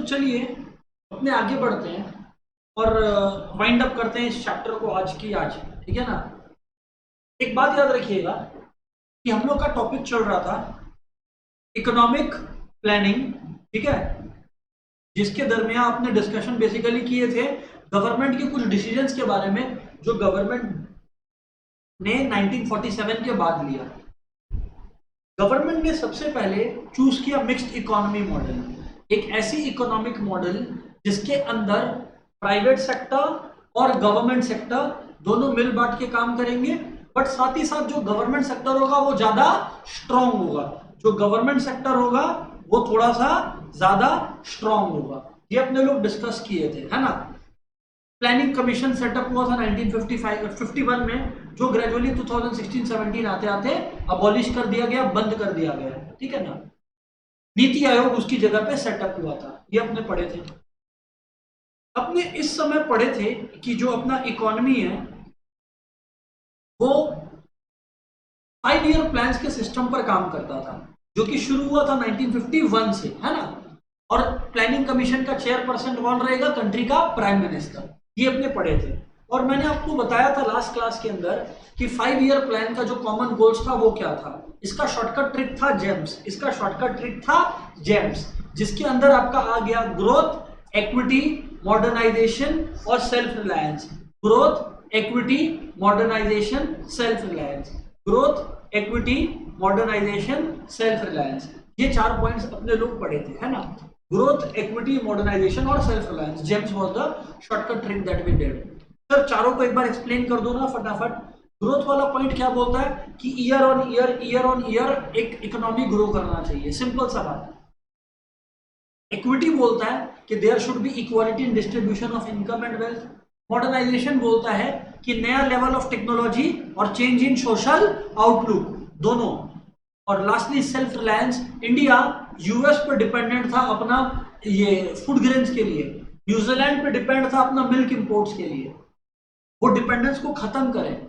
चलिए अपने आगे बढ़ते हैं और वाइंड अप करते हैं इस चैप्टर को आज की आज, ठीक है ना। एक बात याद रखिएगा कि हम लोग का टॉपिक चल रहा था इकोनॉमिक प्लानिंग, ठीक है, जिसके दरमियान आपने डिस्कशन बेसिकली किए थे गवर्नमेंट के कुछ डिसीजंस के बारे में जो गवर्नमेंट ने 1947 के बाद लिया। गवर्नमेंट ने सबसे पहले चूज किया मिक्स्ड इकोनॉमी मॉडल, एक ऐसी इकोनॉमिक मॉडल जिसके अंदर प्राइवेट सेक्टर और गवर्नमेंट सेक्टर दोनों मिल बांट के काम करेंगे, बट साथ ही साथ जो गवर्नमेंट सेक्टर होगा वो ज्यादा स्ट्रांग होगा, जो गवर्नमेंट सेक्टर होगा वो थोड़ा सा ज्यादा स्ट्रांग होगा। ये अपने लोग डिस्कस किए थे, है ना। प्लानिंग कमीशन सेटअप हुआ था 1951 में, जो ग्रेजुअली 2016-17 आते आते अबॉलिश कर दिया गया, बंद कर दिया गया, ठीक है ना। नीति आयोग उसकी जगह पे सेटअप हुआ था, ये अपने पढ़े थे। अपने इस समय पढ़े थे कि जो अपना इकोनॉमी है वो 5 ईयर प्लान्स के सिस्टम पर काम करता था, जो कि शुरू हुआ था 1951 से, है ना। और प्लानिंग कमीशन का चेयरपर्सन कौन रहेगा? कंट्री का प्राइम मिनिस्टर। ये अपने पढ़े थे। और मैंने आपको बताया था लास्ट क्लास के अंदर कि 5 ईयर प्लान का जो कॉमन गोल्स था वो क्या था। इसका शॉर्टकट ट्रिक था जेम्स, इसका शॉर्टकट ट्रिक था जेम्स, जिसके अंदर आपका आ गया ग्रोथ, एक्विटी, मॉडर्नाइजेशन और self reliance. Growth, equity, modernisation, self reliance. Growth, equity, modernisation, self reliance, ये 4 पॉइंट्स अपने लोग पढ़े थे, है ना। ग्रोथ, एक्विटी, मॉडर्नाइजेशन और self reliance, GEMS was the shortcut trick that we did. Sir चारों को एक बार एक्सप्लेन कर दो ना फटाफट। ग्रोथ वाला पॉइंट क्या बोलता है कि ईयर ऑन ईयर एक इकोनॉमी ग्रो करना चाहिए, सिंपल सा बात। इक्विटी बोलता है कि there should be equality in distribution of income and wealth. Modernisation बोलता है कि नया लेवल ऑफ टेक्नोलॉजी और चेंज इन सोशल आउटलुक, दोनों। और lastly self reliance, India US पर डिपेंडेंट था अपना ये फूड ग्रेन्स के लिए, न्यूजीलैंड पे डिपेंड था अपना मिल्क इंपोर्ट्स के लिए। वो डिपेंडेंस को खत्म करें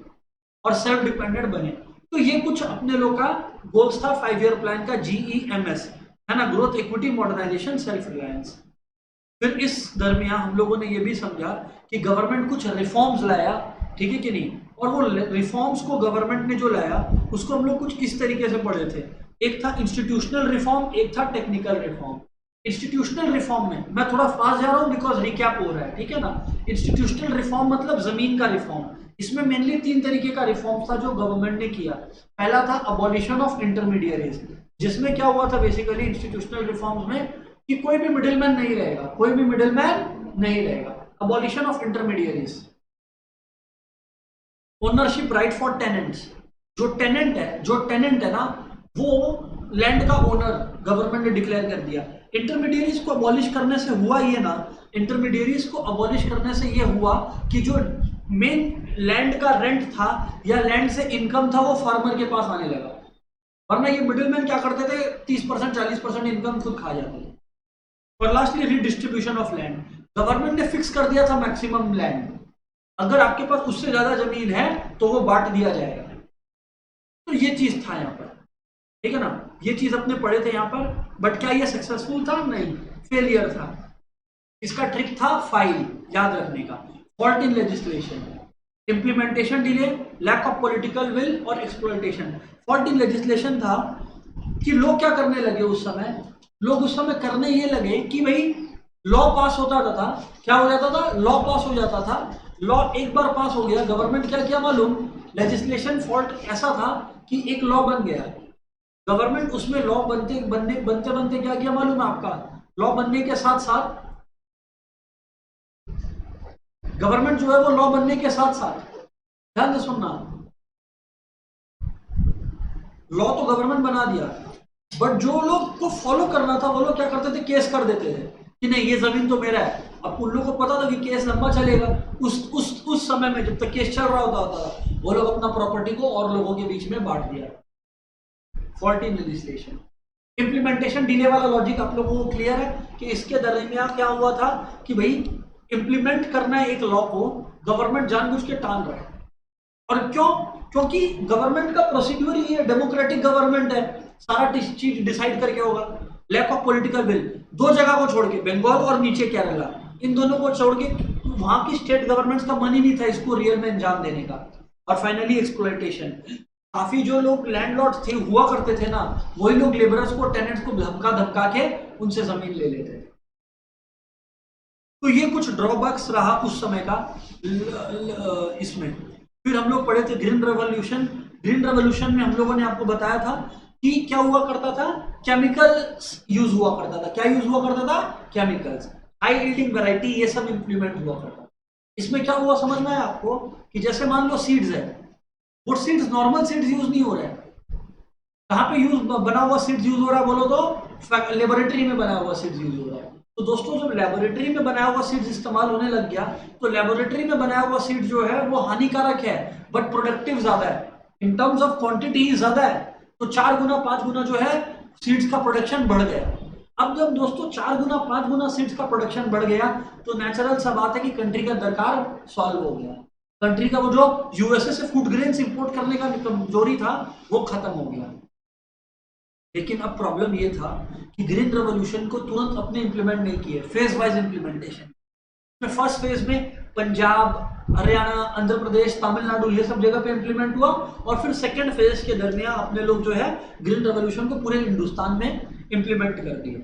और सेल्फ डिपेंडेंट बने। तो ये कुछ अपने लोग का गोल्स था 5 ईयर प्लान का, GEMS, है ना। Growth, equity, modernisation, self reliance. फिर इस दरमियान हम लोगों ने ये भी समझा कि गवर्नमेंट कुछ रिफॉर्म्स लाया, ठीक है कि नहीं। और वो रिफॉर्म्स को गवर्नमेंट ने जो लाया उसको हम लोग कुछ इस तरीके से पढ़े थे। एक था इंस्टीट्यूशनल रिफॉर्म, एक था टेक्निकल रिफॉर्म। इंस्टीट्यूशनल रिफॉर्म में मैं थोड़ा फास्ट जा रहा हूं बिकॉज रिकैप हो रहा है, ठीक है ना। इंस्टीट्यूशनल रिफॉर्म मतलब जमीन का रिफॉर्म। इसमें मेनली 3 तरीके का रिफॉर्म था जो गवर्नमेंट ने किया। पहला था अबॉलिशन ऑफ इंटरमीडियरीज, जिसमें क्या हुआ था बेसिकली इंस्टीट्यूशनल रिफॉर्म्स में कि कोई भी मिडिलमैन नहीं रहेगा, कोई भी मिडिलमैन नहीं रहेगा। Abolition of intermediaries. Ownership right for tenants, जो टेनेंट है ना वो लैंड का ओनर गवर्नमेंट ने डिक्लेयर कर दिया। इंटरमीडियरीज को अबॉलिश करने से हुआ ये ना, इंटरमीडियरीज को अबॉलिश करने से ये हुआ कि जो मेन लैंड का रेंट था या लैंड से इनकम था वो फार्मर के पास आने लगा। वरना ये मिडिलमैन क्या करते थे, 30% 40% इनकम खुद खा जाते थे। और lastly redistribution of land, government ने फिक्स कर दिया था मैक्सिमम लैंड, अगर आपके पास उससे ज्यादा जमीन है तो वो बांट दिया जाएगा। तो ये चीज था यहाँ पर, ठीक है ना। ये चीज अपने पढ़े थे यहाँ पर। बट क्या ये सक्सेसफुल था? नहीं, फेलियर था। इसका ट्रिक था फाइल याद रखने का। Fault in legislation, implementation delay, lack of political will और एक्सप्लॉयटेशन। फॉल्ट इन लेजिस्लेशन था कि लोग क्या करने लगे उस समय, लोग उस समय करने ये लगे कि भाई लॉ पास होता था, क्या हो जाता था, लॉ पास हो जाता था। लॉ एक बार पास हो गया, गवर्नमेंट क्या किया मालूम, लेजिस्लेशन फॉल्ट ऐसा था कि एक लॉ बन गया, गवर्नमेंट उसमें लॉ बनते बनते क्या किया मालूम है आपका, लॉ बनने के साथ साथ गवर्नमेंट जो है वो लॉ बनने के साथ साथ, ध्यान से सुनना, लॉ तो गवर्नमेंट बना दिया, बट जो लोग को फॉलो करना था वो लोग क्या करते थे, केस कर देते थे कि नहीं ये जमीन तो मेरा है। अब उन लोगों को पता था कि केस लंबा चलेगा। उस समय में जब तक केस चल रहा होता था वो लोग अपना प्रॉपर्टी को और लोगों के बीच में बांट दिया। Fault in legislation. Implementation delay वाला लॉजिक आप लोगों को क्लियर है कि इसके दरमियान क्या हुआ था कि भाई इंप्लीमेंट करना है एक लॉ को, गवर्नमेंट जानबूझ के टाल रहा है। और क्यों? क्योंकि गवर्नमेंट का प्रोसीड्यूर ही है, डेमोक्रेटिक गवर्नमेंट है, सारा चीज डिसाइड करके होगा। लैक ऑफ पॉलिटिकल विल, दो जगह को छोड़ के, बंगाल और नीचे केरला, इन दोनों को छोड़ के वहां की स्टेट गवर्नमेंट्स का मन ही नहीं था इसको रियल में अंजाम देने का। और फाइनली एक्सप्लॉयटेशन, काफी जो लोग लैंडलॉर्ड्स थे हुआ करते थे ना, वही लोग लेबरर्स को, टेनेंट्स को धमका धमका के उनसे जमीन ले लेते थे। तो ये कुछ ड्रॉबैक्स रहा उस समय का इसमें। फिर हम लोग पढ़े थे ग्रीन रेवोल्यूशन। ग्रीन रेवोल्यूशन में हम लोगों ने आपको बताया था कि क्या हुआ करता था, केमिकल्स यूज हुआ करता था। क्या यूज हुआ करता था? केमिकल्स, हाई यील्डिंग वैरायटी, ये सब इंप्लीमेंट हुआ करता था। इसमें क्या हुआ समझ में आया आपको कि जैसे मान लो सीड्स है, वो सीड्स नॉर्मल सीड्स यूज नहीं हो रहे हैं। कहाँ पे यूज बना हुआ सीड्स यूज हो रहा है बोलो तो लेबोरेटरी में बना हुआ सीड्स यूज हो रहा है। तो दोस्तों जब लेबोरेटरी में बनाया हुआ सीड्स इस्तेमाल होने लग गया तो लेबोरेटरी में बनाया हुआ सीड जो है वो हानिकारक है बट प्रोडक्टिव ज्यादा है, इन टर्म्स ऑफ क्वांटिटी ज्यादा है। तो 4 गुना 5 गुना जो है सीड्स का प्रोडक्शन बढ़ गया। अब जब दोस्तों 4 गुना 5 गुना सीड्स का प्रोडक्शन बढ़ गया तो नेचुरल सा बात है कि कंट्री का दरकार सॉल्व हो गया। कंट्री का वो जो यूएसए से फूड ग्रेन्स इंपोर्ट करने का कमजोरी था वो खत्म हो गया। लेकिन अब प्रॉब्लम ये था कि ग्रीन रेवोल्यूशन को तुरंत अपने इंप्लीमेंट नहीं किए, phase wise implementation. First phase में पंजाब, हरियाणा, आंध्र प्रदेश, तमिलनाडु ये सब जगह पे इंप्लीमेंट हुआ और फिर सेकंड फेज के दरमियान अपने लोग जो है ग्रीन रेवोल्यूशन को पूरे हिंदुस्तान में इंप्लीमेंट कर दिए।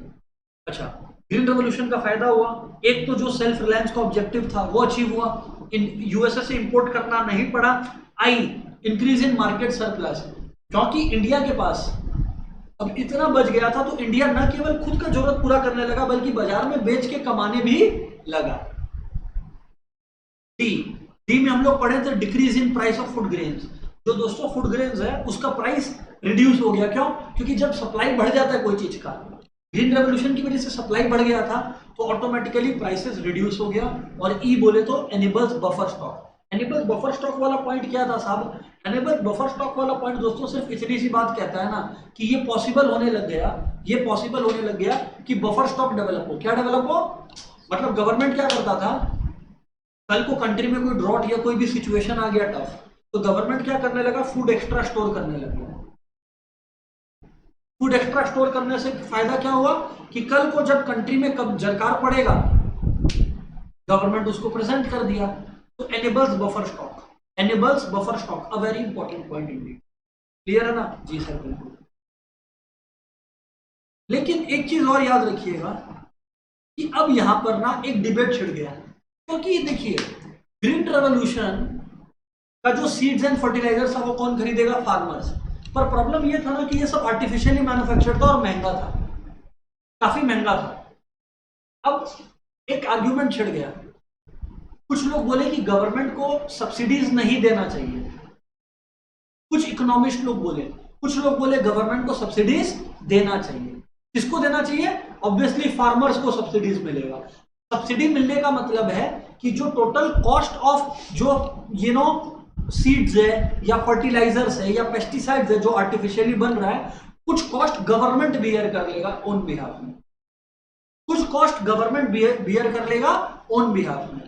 अच्छा, ग्रीन रेवोल्यूशन का फायदा हुआ, एक तो जो सेल्फ रिलायंस का ऑब्जेक्टिव था वो अचीव हुआ, यूएसए से इंपोर्ट करना नहीं पड़ा। I increase in market surplus, क्योंकि इंडिया के पास अब इतना बच गया था तो इंडिया न केवल खुद का जरूरत पूरा करने लगा बल्कि बाजार में बेच के कमाने भी लगा। डी में हम लोग पढ़े थे decrease in price of food grains. जो दोस्तों फूड ग्रेन्स है उसका प्राइस रिड्यूस हो गया। क्यों? क्योंकि जब सप्लाई बढ़ जाता है कोई चीज का, ग्रीन रेवोल्यूशन की वजह से सप्लाई बढ़ गया था तो ऑटोमेटिकली प्राइसेस रिड्यूस हो गया। और ई बोले तो enables buffer stock. Enables buffer stock वाला पॉइंट क्या था साहब? एनेबल्स बफर स्टॉक वाला पॉइंट दोस्तों सिर्फ इतनी सी बात कहता है ना कि ये पॉसिबल होने लग गया, कि बफर स्टॉक डेवलप हो। क्या डेवलप हो? मतलब गवर्नमेंट क्या करता था, कल को कंट्री में कोई ड्रॉट या कोई भी सिचुएशन आ गया टफ, तो गवर्नमेंट क्या करने लगा, फूड एक्स्ट्रा स्टोर करने लग गया। फूड एक्स्ट्रा स्टोर करने से फायदा क्या हुआ कि कल को जब कंट्री में कब दरकार पड़ेगा गवर्नमेंट उसको प्रेजेंट कर दिया। तो enables buffer stock, enables buffer stock, a very important point Indeed. Clear है ना? जी सर बिल्कुल। लेकिन एक चीज और याद रखिएगा कि अब यहां पर ना एक डिबेट छिड़ गया, क्योंकि देखिए ग्रीन रेवोल्यूशन का जो सीड्स एंड फर्टिलाइजर्स था वो कौन खरीदेगा? फार्मर्स। पर प्रॉब्लम ये था ना कि ये सब आर्टिफिशियली मैन्युफैक्चर्ड था और महंगा था, काफी महंगा था। अब एक आर्ग्यूमेंट छिड़ गया, कुछ लोग बोले कि गवर्नमेंट को सब्सिडीज नहीं देना चाहिए, कुछ इकोनॉमिस्ट लोग बोले, कुछ लोग बोले गवर्नमेंट को सब्सिडीज देना चाहिए। किसको देना चाहिए? ऑब्वियसली फार्मर्स को सब्सिडीज मिलेगा। सब्सिडी मिलने का मतलब है कि जो टोटल कॉस्ट ऑफ जो सीड्स है या फर्टिलाइजर्स है या पेस्टिसाइड्स है जो आर्टिफिशियली बन रहा है, कुछ कॉस्ट गवर्नमेंट बियर कर लेगा ऑन बिहाफ में, कुछ कॉस्ट गवर्नमेंट बियर कर लेगा ऑन बिहाफ में।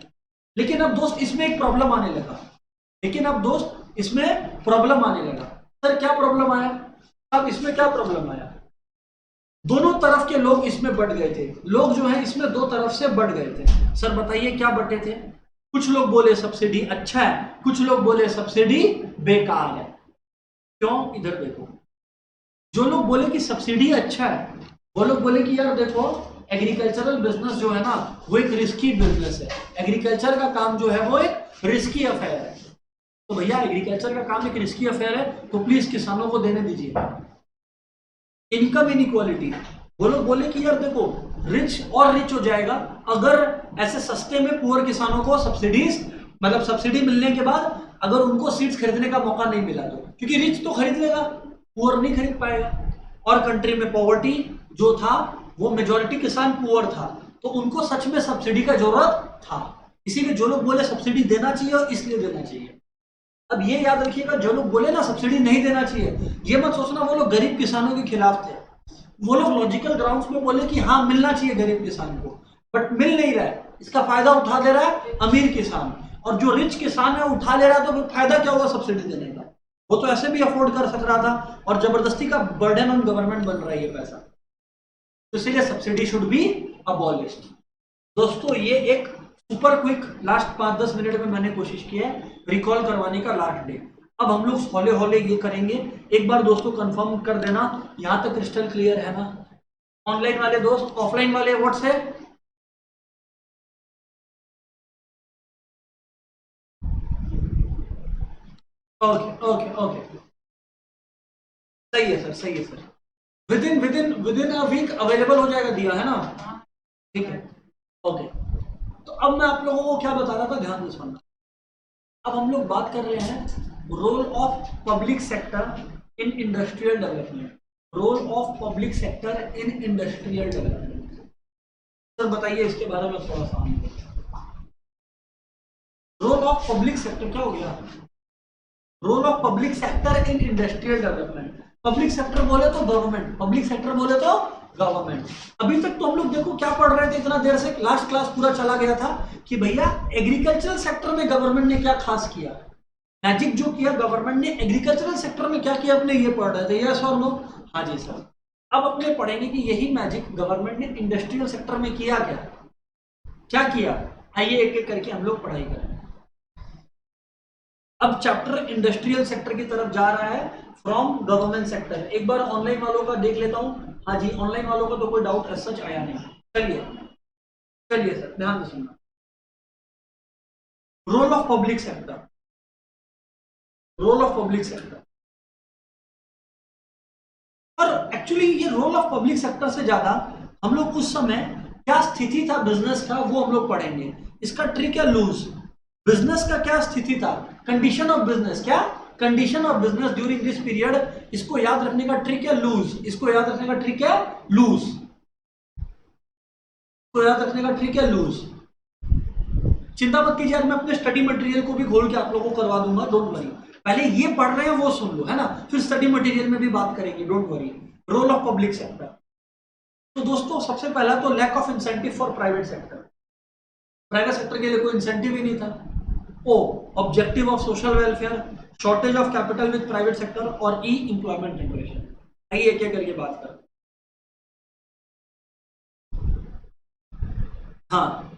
लेकिन अब दोस्त इसमें एक प्रॉब्लम आने लगा, सर क्या प्रॉब्लम आया? अब इसमें क्या प्रॉब्लम आया? दोनों तरफ के लोग इसमें बढ़ गए थे, लोग जो है इसमें दो तरफ से बढ़ गए थे। सर बताइए क्या बटे थे? कुछ लोग बोले सब्सिडी अच्छा है, कुछ लोग बोले सब्सिडी बेकार है। क्यों? इधर देखो, जो लोग बोले कि सब्सिडी अच्छा है वो लोग बोले कि यार देखो एग्रीकल्चरल बिजनेस जो है ना वो एक रिस्की बिजनेस है, एग्रीकल्चर का काम जो है वो एक रिस्की अफेयर है। तो भैया एग्रीकल्चर का काम एक रिस्की अफेयर है तो प्लीज किसानों को देने दीजिए। इनकम इनइक्वालिटी, वो लोग बोले कि यार देखो रिच और रिच हो जाएगा अगर ऐसे सस्ते में पुअर किसानों को सब्सिडीज, मतलब सब्सिडी मिलने के बाद अगर उनको सीड्स खरीदने का मौका नहीं मिला तो, क्योंकि रिच तो खरीद लेगा, पुअर नहीं खरीद पाएगा। और कंट्री में पॉवर्टी जो था वो मेजॉरिटी किसान पुअर था तो उनको सच में सब्सिडी का जरूरत था, इसीलिए जो लोग बोले सब्सिडी देना चाहिए और इसलिए देना चाहिए। अब ये याद रखिएगा, जो लोग बोले ना सब्सिडी नहीं देना चाहिए, ये मत सोचना वो लोग गरीब किसानों के खिलाफ थे। वो लोग लॉजिकल ग्राउंड्स में बोले कि हाँ मिलना चाहिए गरीब किसान को, बट मिल नहीं रहा है, इसका फायदा उठा ले रहा है अमीर किसान, और जो रिच किसान है उठा ले रहा है, तो फिर फायदा क्या होगा सब्सिडी देने का? वो तो ऐसे भी अफोर्ड कर सक रहा था और जबरदस्ती का बर्डन ऑन गवर्नमेंट बन रहा है ये पैसा। तो इसलिए सब्सिडी शुड बी अबॉलिश्ड। दोस्तों ये एक सुपर क्विक लास्ट 5-10 मिनट में मैंने कोशिश की है रिकॉल करवाने का लास्ट डे। अब हम लोग हौले हौले ये करेंगे। एक बार दोस्तों कंफर्म कर देना यहां तक क्रिस्टल क्लियर है ना? ऑनलाइन वाले दोस्त, ऑफलाइन वाले व्हाट्सएप। ओके ओके ओके, सही है सर, सही है sir. Within a week available हो जाएगा, दिया है ना? ठीक है, ओके। तो अब मैं आप लोगों को क्या बता रहा था, ध्यान से सुनना। अब हम लोग बात कर रहे हैं role of public sector in industrial development. Role of public sector in industrial development. Sir बताइए इसके बारे में थोड़ा सा। रोल ऑफ पब्लिक सेक्टर क्या हो गया? Role of public sector in industrial development. Public sector बोले तो गवर्नमेंट, पब्लिक सेक्टर बोले तो गवर्नमेंट। अभी तक तो हम लोग देखो क्या पढ़ रहे थे इतना देर से, लास्ट क्लास पूरा चला गया था कि भैया एग्रीकल्चरल सेक्टर में गवर्नमेंट ने क्या खास किया, मैजिक जो किया गवर्नमेंट ने एग्रीकल्चरल सेक्टर में क्या किया, अपने ये पढ़ रहे थे। यस और नो? हाँ जी सर। अब अपने पढ़ेंगे कि यही मैजिक गवर्नमेंट ने इंडस्ट्रियल सेक्टर में किया क्या, क्या किया। आइए एक एक करके हम लोग पढ़ाई करें। अब चैप्टर इंडस्ट्रियल सेक्टर की तरफ जा रहा है फ्रॉम गवर्नमेंट सेक्टर। एक बार ऑनलाइन वालों का देख लेता हूं। हाँ जी, ऑनलाइन वालों का तो कोई डाउट एज सच आया नहीं। चलिए चलिए सर ध्यान से सुनना। Role of public sector, role of public sector. और एक्चुअली ये रोल ऑफ पब्लिक सेक्टर से ज्यादा हम लोग उस समय क्या स्थिति था बिजनेस का वो हम लोग पढ़ेंगे। इसका ट्रिक है लूज। बिजनेस का क्या स्थिति था, कंडीशन ऑफ बिजनेस, क्या condition of business during this period. इसको याद रखने का ट्रिक है लूज, इसको याद रखने का ट्रिक है लूज, इसको याद रखने का ट्रिक है लूज। चिंता मत कीजिए, आज मैं अपने स्टडी मटेरियल को भी खोल के आप लोगों को करवा दूंगा, डोंट वरी। पहले ये पढ़ रहे हैं वो सुन लो, है ना, फिर स्टडी मटेरियल में भी बात करेंगे, don't worry. Role of public sector. तो दोस्तों सबसे पहला तो lack of incentive for private sector. Private sector के लिए कोई इंसेंटिव ही नहीं था। O objective of social welfare, shortage of capital with private sector, और ई एम्प्लॉयमेंट जनरेशन। आइए एक एक करके बात करें। हाँ,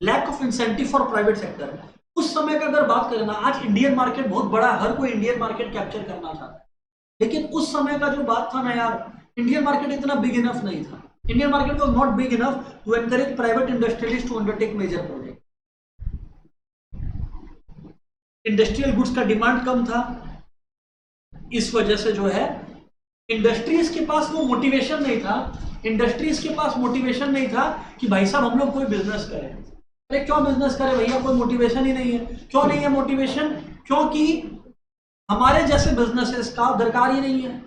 lack of incentive for private sector. उस समय का अगर बात करें ना, आज इंडियन मार्केट बहुत बड़ा, हर कोई इंडियन मार्केट कैप्चर करना चाहता है, लेकिन उस समय का जो बात था ना यार, इंडियन मार्केट इतना बिग इनफ नहीं था। Indian market was not big enough to encourage private industrialist to undertake major project. Industrial goods का डिमांड कम था, इस वजह से जो है इंडस्ट्रीज के पास वो मोटिवेशन नहीं था, इंडस्ट्रीज के पास मोटिवेशन नहीं था कि भाई साहब हम लोग कोई बिजनेस करें। अरे क्यों बिजनेस करें भैया, कोई मोटिवेशन ही नहीं है। क्यों नहीं है मोटिवेशन? क्योंकि हमारे जैसे बिजनेसेस का दरकार ही नहीं है।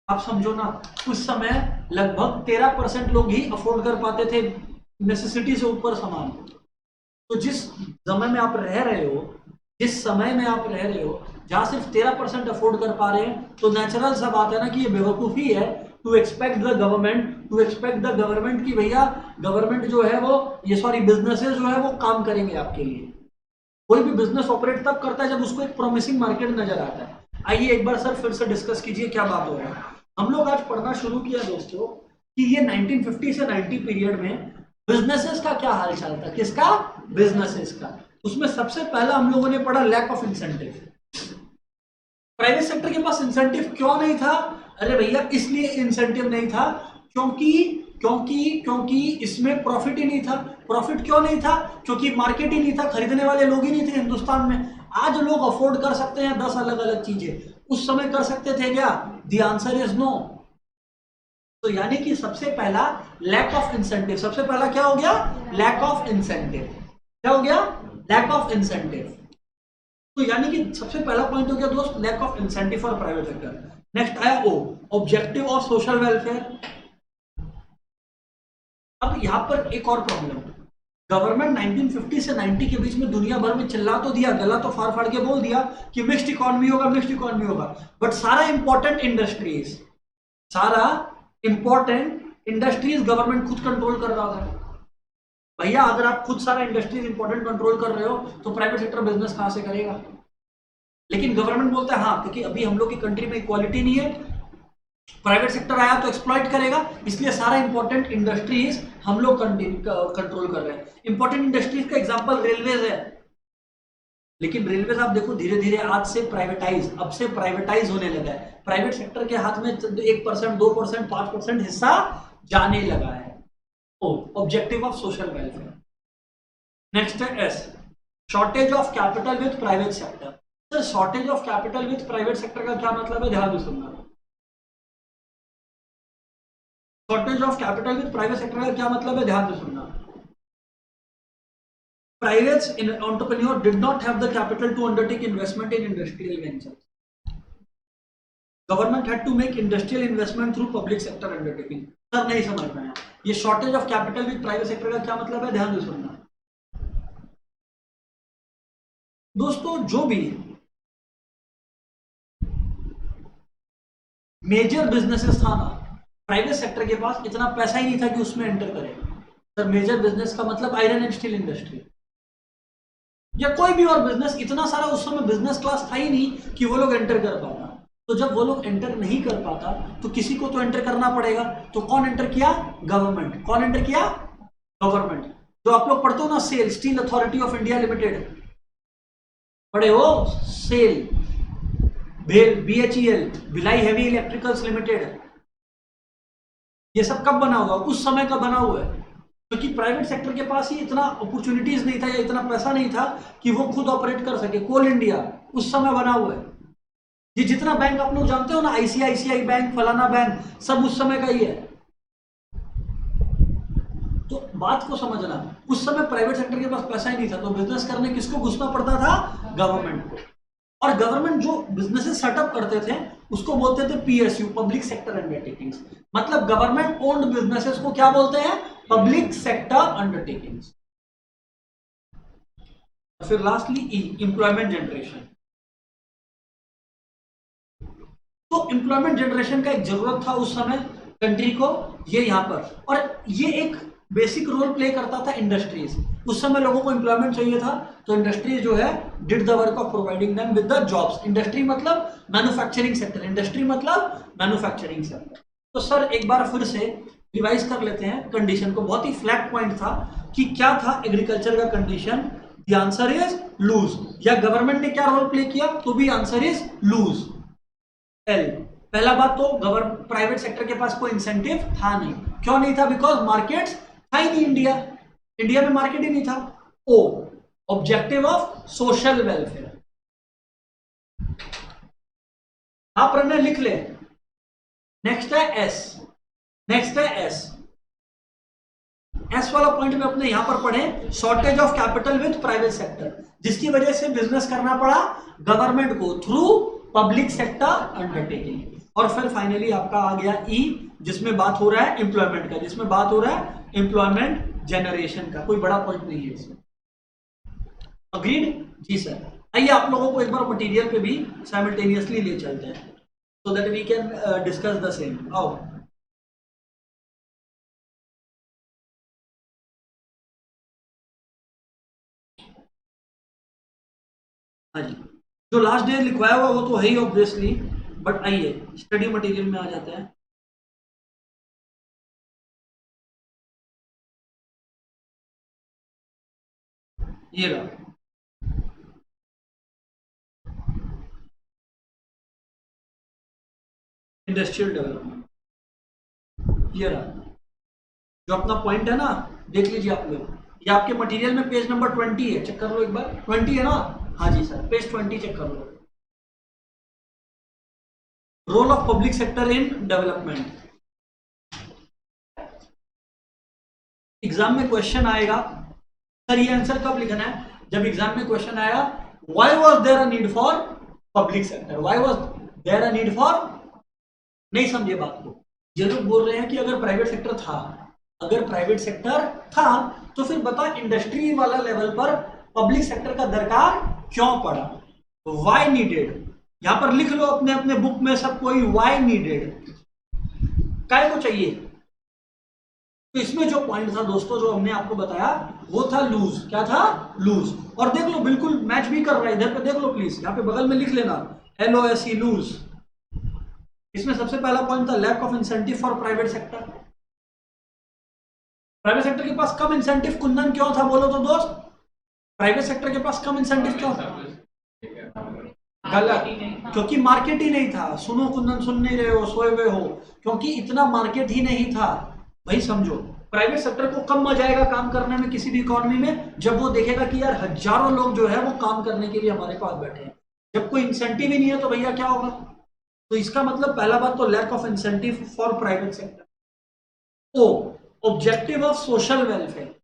आप समझो ना, उस समय लगभग 13% लोग ही अफोर्ड कर पाते थे नेसेसिटी से ऊपर सामान। तो जिस समय में आप रह रहे हो, जिस समय में आप रह रहे हो जहां सिर्फ 13% अफोर्ड कर पा रहे हैं, तो नेचुरल सा बात है ना कि ये बेवकूफी है टू एक्सपेक्ट द गवर्नमेंट की भैया गवर्नमेंट जो है वो, ये सॉरी बिजनेसेस जो है वो काम करेंगे आपके लिए। कोई भी बिजनेस ऑपरेट तब करता है जब उसको एक प्रोमिसिंग मार्केट नजर आता है। आइए एक बार सर फिर से डिस्कस कीजिए क्या बात हो रहा है। हम लोग आज पढ़ना शुरू किया दोस्तों कि ये 1950 से 90 पीरियड में बिजनेसेस का क्या हाल चाल था, किसका, बिजनेसेस का। उसमें सबसे पहला हम लोगों ने पढ़ा lack of incentive. Private sector के पास इंसेंटिव क्यों नहीं था? अरे भैया इसलिए इंसेंटिव नहीं था क्योंकि क्योंकि क्योंकि इसमें प्रॉफिट ही नहीं था। प्रॉफिट क्यों नहीं था? क्योंकि मार्केट ही नहीं था, खरीदने वाले लोग ही नहीं थे हिंदुस्तान में। आज लोग अफोर्ड कर सकते हैं 10 अलग अलग चीजें, उस समय कर सकते थे क्या? The answer is no. तो यानी कि सबसे पहला लैक ऑफ इंसेंटिव, सबसे पहला क्या हो गया? Lack of incentive. क्या हो गया? Lack of incentive. तो यानी कि सबसे पहला पॉइंट हो गया दोस्त, lack of incentive for private sector. Next आया O objective of social welfare. अब यहां पर एक और प्रॉब्लम, गवर्नमेंट 1950 से 90 के बीच में दुनिया भर में चिल्ला तो दिया, गला तो फाड़ फाड़ के बोल दिया कि मिक्स्ड इकोनॉमी होगा, मिक्स्ड इकोनॉमी होगा, बट सारा इंपॉर्टेंट इंडस्ट्रीज, सारा इंपॉर्टेंट इंडस्ट्रीज गवर्नमेंट खुद कंट्रोल कर रहा था। भैया अगर आप खुद सारा इंडस्ट्रीज इंपॉर्टेंट कंट्रोल कर रहे हो तो प्राइवेट सेक्टर बिजनेस कहां से करेगा? लेकिन गवर्नमेंट बोलता है हाँ, क्योंकि अभी हम लोग की कंट्री में इक्वालिटी नहीं है, प्राइवेट सेक्टर आया तो एक्सप्लॉइट करेगा, इसलिए सारा इंपॉर्टेंट इंडस्ट्रीज हम लोग कंट्रोल कर रहे हैं। इंपॉर्टेंट इंडस्ट्रीज का एग्जांपल रेलवेज है, लेकिन रेलवेज आप देखो धीरे धीरे आज से प्राइवेटाइज, अब से प्राइवेटाइज होने लगा है। प्राइवेट सेक्टर के हाथ में 1%, 2%, 5% हिस्सा जाने लगा है। Objective of social welfare. Next है S, shortage of capital with private sector. Sir shortage of capital with private sector का क्या मतलब है, ध्यान से सुनना। Shortage of capital with private sector का क्या मतलब है, ध्यान से सुनना। Private entrepreneur did not have the capital to undertake investment in industrial ventures. Government had to make industrial investment through public sector undertaking. Sir नहीं समझ में आया, ये shortage of capital with private sector का क्या मतलब है, ध्यान से सुनना। दोस्तों जो भी मेजर बिजनेसेस था ना, प्राइवेट सेक्टर के पास इतना पैसा ही नहीं था कि उसमें एंटर करे। सर मेजर बिजनेस का मतलब आयरन एंड स्टील इंडस्ट्री या कोई भी और बिजनेस, इतना सारा उस समय बिजनेस क्लास था ही नहीं कि वो लोग एंटर कर पाता। तो जब वो लोग एंटर नहीं कर पाता तो किसी को तो एंटर करना पड़ेगा। तो कौन एंटर किया, गवर्नमेंट। कौन एंटर किया, गवर्नमेंट। जो आप लोग पढ़ते हो ना SAIL, steel authority of India limited पढ़े हो, SAIL, BHEL, Bhilai heavy electricals limited, ये सब कब बना हुआ, उस समय का बना हुआ है। क्योंकि प्राइवेट सेक्टर के पास ही इतना अपॉर्चुनिटीज नहीं था या इतना पैसा नहीं था कि वो खुद ऑपरेट कर सके। कोल इंडिया उस समय बना हुआ है। ये जितना बैंक आप लोग जानते हो ना, ICICI बैंक, फलाना बैंक, सब उस समय का ही है। तो बात को समझना, उस समय प्राइवेट सेक्टर के पास पैसा ही नहीं था, तो बिजनेस करने किसको घुसना पड़ता था, गवर्नमेंट को। और गवर्नमेंट जो बिजनेसेस सेटअप करते थे उसको बोलते थे PSU, पब्लिक सेक्टर अंडरटेकिंग्स। मतलब गवर्नमेंट ओन्ड बिजनेसेस को क्या बोलते हैं, पब्लिक सेक्टर अंडरटेकिंग्स। फिर लास्टली E, एम्प्लॉयमेंट जनरेशन। तो एम्प्लॉयमेंट जनरेशन का एक जरूरत था उस समय कंट्री को, ये यहां पर, और ये एक बेसिक रोल प्ले करता था इंडस्ट्रीज। उस समय लोगों को एम्प्लॉयमेंट चाहिए था, तो इंडस्ट्रीज जो है did the work of providing them with the jobs. Industry मतलब मैन्युफैक्चरिंग सेक्टर, इंडस्ट्री मतलब मैन्युफैक्चरिंग सेक्टर। तो सर एक बार फिर से रिवाइज कर लेते हैं कंडीशन को। बहुत ही फ्लैट पॉइंट था कि क्या था एग्रीकल्चर का condition, the answer is loose. या गवर्नमेंट ने क्या रोल प्ले किया, तो भी आंसर इज लूज। एल, पहला बात तो प्राइवेट सेक्टर के पास कोई इंसेंटिव था नहीं। क्यों नहीं था, बिकॉज मार्केट्स था ही नहीं, इंडिया में मार्केट ही नहीं था। O, objective of social welfare. आप प्रणय लिख ले। नेक्स्ट है एस, नेक्स्ट है एस वाला पॉइंट में अपने यहां पर पढ़े, shortage of capital with private sector, जिसकी वजह से बिजनेस करना पड़ा गवर्नमेंट को थ्रू पब्लिक सेक्टर अंडरटेकिंग। और फिर फाइनली आपका आ गया ई, जिसमें बात हो रहा है एम्प्लॉयमेंट का, जिसमें बात हो रहा है एम्प्लॉयमेंट जनरेशन का। कोई बड़ा पॉइंट नहीं है इसमें। अग्रीड जी सर। आइए आप लोगों को एक बार मटेरियल पे भी साइमल्टेनियसली ले चलते हैं, so that we can discuss the same. आओ हाँ जी, जो लास्ट डे लिखवाया हुआ वो तो है ही ऑब्वियसली, बट आइए स्टडी मटेरियल में आ जाते हैं। ये रहा, इंडस्ट्रियल डेवलपमेंट, ये रहा जो अपना पॉइंट है ना, देख लीजिए आप लोग। ये आपके मटेरियल में पेज नंबर 20 है, चेक कर लो एक बार। 20 है ना, हाँ जी सर, पेज 20 चेक कर लो। Role of public sector in development. Exam में क्वेश्चन आएगा, सर ये आंसर कब लिखना है, जब एग्जाम में क्वेश्चन आया why was there a need for public sector, why was there a need for. नहीं समझे बात को। ये लोग बोल रहे हैं कि अगर प्राइवेट सेक्टर था, अगर प्राइवेट सेक्टर था तो फिर बता इंडस्ट्री वाला लेवल पर पब्लिक सेक्टर का दरकार क्यों पड़ा, व्हाई नीडेड। यहां पर लिख लो अपने अपने बुक में सब कोई, व्हाई नीडेड, काय को चाहिए। तो इसमें जो पॉइंट था दोस्तों, जो हमने आपको बताया वो था लूज। क्या था, लूज। और देख लो बिल्कुल मैच भी कर रहा है, इधर पे देख लो प्लीज, यहाँ पे बगल में लिख लेना LOSE, लूज। इसमें सबसे पहला पॉइंट था lack of incentive for private sector. Private sector के पास कम इंसेंटिव कुंदन क्यों था, बोलो तो दोस्त? प्राइवेट सेक्टर के पास कम इंसेंटिव क्यों था? गलत, क्योंकि मार्केट ही नहीं था। सुनो कुंदन, सुन नहीं रहे हो, सोए हुए हो, क्योंकि इतना मार्केट ही नहीं था भाई। समझो, प्राइवेट सेक्टर को कब मजा आएगा काम करने में किसी भी इकोनॉमी में, जब वो देखेगा कि यार हजारों लोग जो है वो काम करने के लिए हमारे पास बैठे हैं। जब कोई इंसेंटिव ही नहीं है तो भैया क्या होगा? तो इसका मतलब पहला बात तो lack of incentive for private sector. O, objective of social welfare.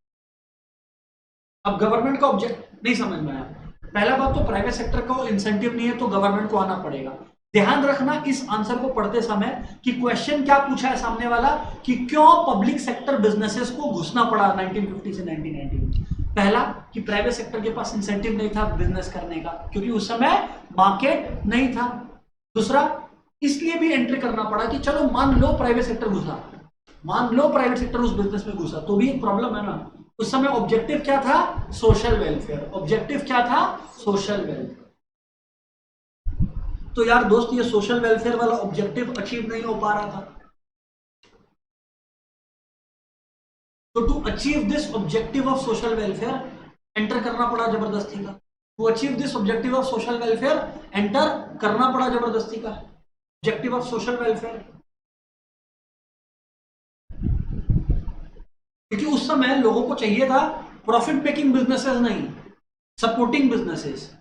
अब गवर्नमेंट का ऑब्जेक्ट नहीं समझ में आया। पहला बात तो प्राइवेट सेक्टर को इंसेंटिव नहीं है तो गवर्नमेंट को आना पड़ेगा। ध्यान रखना इस आंसर को पढ़ते समय कि क्वेश्चन क्या पूछा है सामने वाला, कि क्यों पब्लिक सेक्टर बिजनेसेस को घुसना पड़ा 1950 से 1990 में। पहला कि प्राइवेट सेक्टर के पास इंसेंटिव नहीं था बिजनेस करने का, क्योंकि उस समय मार्केट नहीं था। दूसरा, इसलिए भी एंट्री करना पड़ा कि चलो मान लो प्राइवेट सेक्टर घुसा, मान लो प्राइवेट सेक्टर उस बिजनेस में घुसा, तो भी एक प्रॉब्लम है ना। उस समय ऑब्जेक्टिव क्या था? Social welfare. ऑब्जेक्टिव क्या था? Social welfare. तो यार दोस्त, ये सोशल वेलफेयर वाला ऑब्जेक्टिव अचीव नहीं हो पा रहा था। तो to achieve this objective of social welfare enter करना पड़ा जबरदस्ती का। To achieve this objective of social welfare enter करना पड़ा जबरदस्ती का ऑब्जेक्टिव ऑफ सोशल वेलफेयर। क्योंकि उस समय लोगों को चाहिए था प्रॉफिट मेकिंग बिजनेसेस, नहीं सपोर्टिंग बिजनेसेस।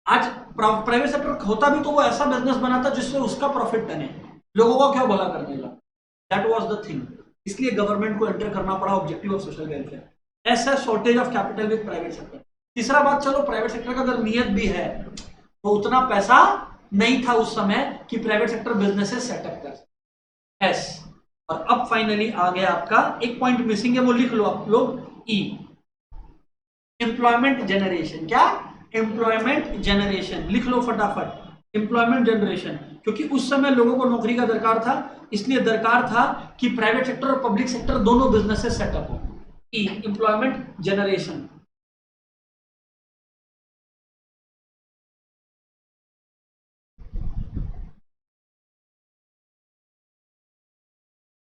आज प्राइवेट सेक्टर होता भी तो वो ऐसा बिजनेस बनाता जिससे उसका प्रॉफिट बने, लोगों का क्या भला करने का। That was the thing. इसलिए गवर्नमेंट को एंटर करना पड़ा ऑब्जेक्टिव ऑफ सोशल वेलफेयर। ऐसा shortage of capital with private sector. तीसरा बात, चलो प्राइवेट सेक्टर का अगर नियत भी है तो उतना पैसा नहीं था उस समय कि प्राइवेट सेक्टर बिजनेसेस सेटअप कर एस। और अब फाइनली आ गया आपका एक पॉइंट मिसिंग है, वो लिख लो आप लोग, ई, एम्प्लॉयमेंट जनरेशन। क्या? एम्प्लॉयमेंट जनरेशन, लिख लो फटाफट, एम्प्लॉयमेंट जनरेशन। क्योंकि उस समय लोगों को नौकरी का दरकार था, इसलिए दरकार था कि प्राइवेट सेक्टर और पब्लिक सेक्टर दोनों बिजनेसेस सेटअप हो। ई, एम्प्लॉयमेंट जनरेशन।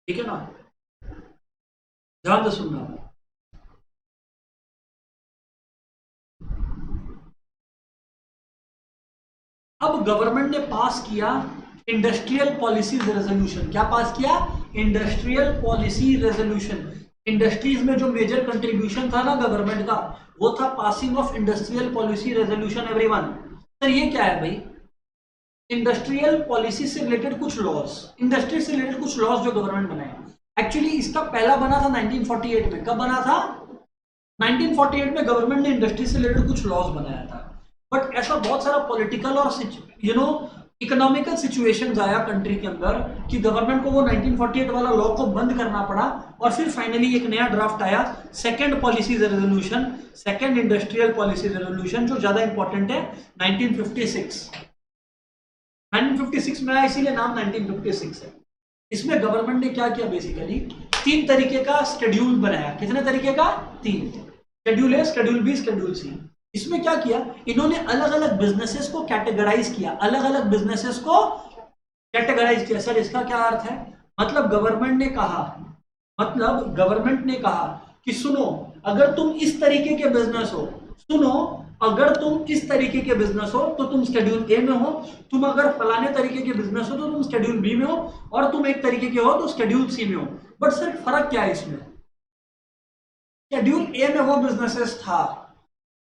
ठीक है ना, ध्यान से सुनना। अब गवर्नमेंट ने पास किया इंडस्ट्रियल पॉलिसी रेजोल्यूशन। क्या पास किया? Industrial policy resolution. इंडस्ट्रीज में जो मेजर कंट्रीब्यूशन था ना गवर्नमेंट का, वो था passing of industrial policy resolution. Everyone, sir ये क्या है भाई? इंडस्ट्रियल पॉलिसी से रिलेटेड कुछ लॉज, इंडस्ट्री से रिलेटेड कुछ लॉज जो गवर्नमेंट बनाए। एक्चुअली इसका पहला बना था 1948 में। कब बना था? 1948 में गवर्नमेंट ने इंडस्ट्री से रिलेटेड कुछ लॉज बनाया था। बट ऐसा बहुत सारा पॉलिटिकल और इकोनॉमिकल सिचुएशंस आया कंट्री के अंदर कि गवर्नमेंट को वो 1948 वाला लॉ को बंद करना पड़ा। और फिर फाइनली एक नया ड्राफ्ट आया, second policy resolution, second industrial policy resolution, जो ज्यादा इंपॉर्टेंट है, 1956। 1956 में आया, इसीलिए नाम 1956 है। इसमें गवर्नमेंट ने क्या किया? बेसिकली तीन तरीके का शेड्यूल बनाया। कितने तरीके का? तीन। Schedule A, schedule B, schedule सी। इसमें क्या किया? इन्होंने अलग अलग बिजनेसेस को कैटेगराइज किया, अलग अलग बिजनेसेस को कैटेगराइज किया। सर इसका क्या अर्थ है? मतलब गवर्नमेंट ने कहा कि सुनो, अगर तुम इस तरीके के बिजनेस हो, सुनो, अगर तुम इस तरीके के बिजनेस हो तो तुम शेड्यूल ए में हो, तुम अगर फलाने तरीके के बिजनेस हो तो तुम शेड्यूल बी में हो, और तुम एक तरीके के हो तो शेड्यूल सी में हो। बट सर फर्क क्या है इसमें? शेड्यूल ए में वो बिजनेसेस था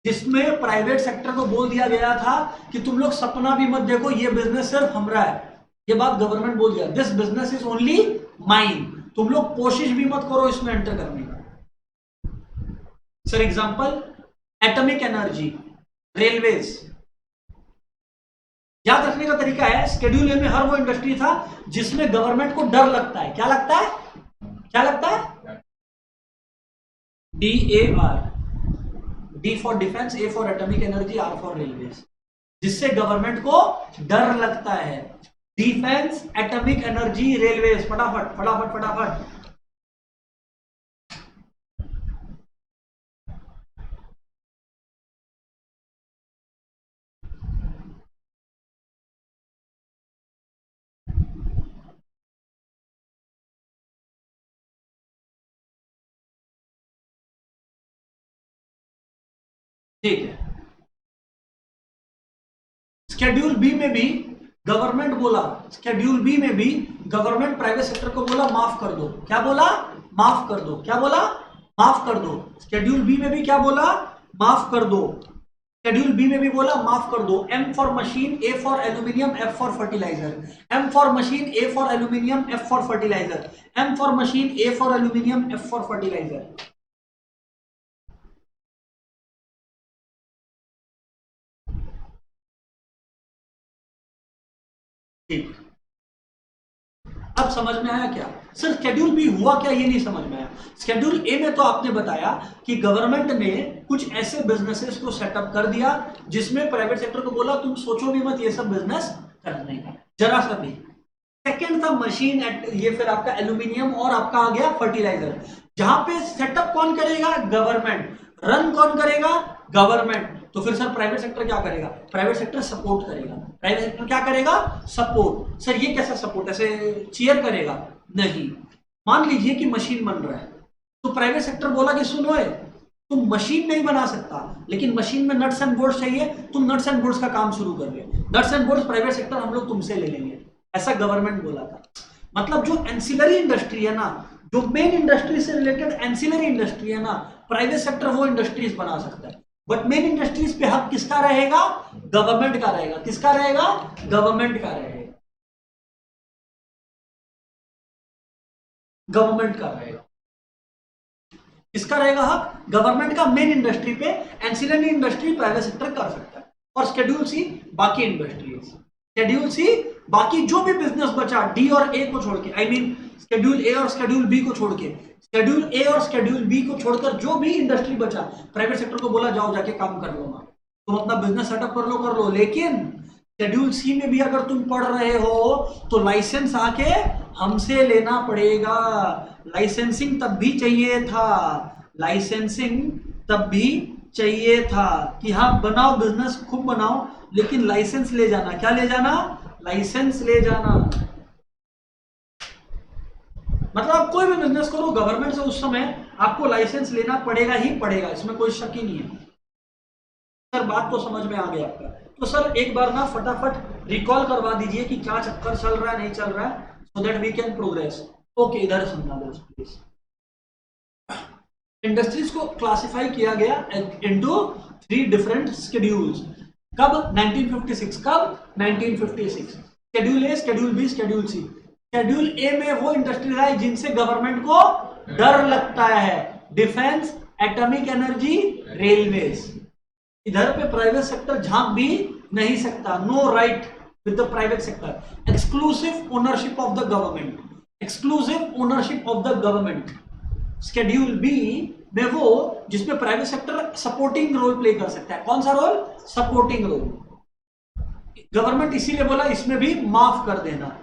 जिसमें प्राइवेट सेक्टर को बोल दिया गया था कि तुम लोग सपना भी मत देखो, ये बिजनेस सिर्फ हमारा है। ये बात गवर्नमेंट बोल दिया, this business is only mine, तुम लोग कोशिश भी मत करो इसमें एंटर करने का। Sir example, atomic energy, railways. याद रखने का तरीका है, शेड्यूल ए में हर वो इंडस्ट्री था जिसमें गवर्नमेंट को डर लगता है। क्या लगता है? क्या लगता है? DAR, D for defence, A for atomic energy, R for railways. जिससे गवर्नमेंट को डर लगता है, डिफेंस, एटॉमिक एनर्जी, रेलवेज। फटाफट फटाफट फटाफट। ठीक है। शेड्यूल बी में भी गवर्नमेंट बोला, शेड्यूल बी में भी गवर्नमेंट प्राइवेट सेक्टर को बोला माफ कर दो। क्या बोला? माफ कर दो। क्या बोला? माफ कर दो। शेड्यूल बी में भी क्या बोला? माफ कर दो। शेड्यूल बी में भी बोला माफ कर दो। M for machine, A for aluminium, F for fertiliser. M for machine, A for aluminium, F for fertiliser. M for machine, A for aluminium, F for fertiliser. ठीक, अब समझ में आया क्या? सर शेड्यूल बी हुआ क्या, ये नहीं समझ में आया। शेड्यूल ए में तो आपने बताया कि गवर्नमेंट ने कुछ ऐसे बिजनेसेस को सेटअप कर दिया जिसमें प्राइवेट सेक्टर को बोला तुम सोचो भी मत ये सब बिजनेस करने का, जरा सा भी। सेकेंड था मशीन, ये फिर आपका एल्यूमिनियम और आपका आ गया फर्टिलाइजर, जहां पे सेटअप कौन करेगा? गवर्नमेंट। रन कौन करेगा? गवर्नमेंट। तो फिर सर प्राइवेट सेक्टर क्या करेगा? प्राइवेट सेक्टर सपोर्ट करेगा। प्राइवेट सेक्टर क्या करेगा? सपोर्ट। सर ये कैसा सपोर्ट? ऐसे चीयर करेगा? नहीं। मान लीजिए कि मशीन बन रहा है, तो प्राइवेट सेक्टर बोला कि सुनो तुम मशीन नहीं बना सकता, लेकिन मशीन में नट्स एंड बोल्ट्स चाहिए, तुम नट्स एंड बोल्ट्स का काम शुरू कर ले। Nuts and bolts private sector हम लोग तुमसे ले लेंगे, ऐसा गवर्नमेंट बोला था। मतलब जो एंसिलरी इंडस्ट्री है ना, जो मेन इंडस्ट्री से रिलेटेड एंसिलरी इंडस्ट्री है ना, प्राइवेट सेक्टर वो इंडस्ट्रीज बना सकता है, बट मेन इंडस्ट्रीज पे हक किसका रहेगा? गवर्नमेंट का रहेगा। किसका रहेगा? गवर्नमेंट का रहेगा। गवर्नमेंट का रहेगा। किसका रहेगा हक? गवर्नमेंट का। मेन इंडस्ट्री पे एंसिलरी इंडस्ट्री प्राइवेट सेक्टर कर सकता है। और शेड्यूल सी बाकी इंडस्ट्रीज। शेड्यूल सी बाकी जो भी बिजनेस बचा डी और ए को छोड़ के, आई मीन शेड्यूल ए और शेड्यूल बी को छोड़ के, शेड्यूल ए और शेड्यूल बी को छोड़कर जो भी इंडस्ट्री बचा, प्राइवेट सेक्टर को बोला जाओ जाके काम कर लो ना, तुम अपना बिजनेस सेटअप कर लो। लेकिन शेड्यूल सी में भी अगर तुम पढ़ रहे हो तो लाइसेंस आके हमसे लेना पड़ेगा। लाइसेंसिंग तब भी चाहिए था, लाइसेंसिंग तब भी चाहिए था कि हाँ बनाओ बिजनेस खूब बनाओ, लेकिन लाइसेंस ले जाना। क्या ले जाना? लाइसेंस ले जाना। मतलब आप कोई भी बिजनेस करो गवर्नमेंट से, उस समय आपको लाइसेंस लेना पड़ेगा ही पड़ेगा, इसमें कोई शक ही नहीं है। सर बात तो समझ में आ गया आपका। तो सर एक बार ना फटाफट रिकॉल करवा दीजिए कि क्या चक्कर चल रहा है, नहीं चल रहा है, so that we can progress. Okay, इधर समझा दो प्लीज। इंडस्ट्रीज को क्लासिफाई किया गया इनटू 3 डिफरेंट शेड्यूल्स। कब? 1956। कब? 1956। Schedule A, schedule B, schedule C. Schedule A में वो इंडस्ट्रीज है जिनसे गवर्नमेंट को डर लगता है। Defence, atomic energy, railways. इधर पे प्राइवेट सेक्टर झांक भी नहीं सकता। No right with the private sector. Exclusive ownership of the government. Exclusive ownership of the government. Schedule B में वो जिसमें private sector supporting role play कर सकता है। कौन सा रोल? Supporting role. गवर्नमेंट इसीलिए बोला इसमें भी माफ कर देना।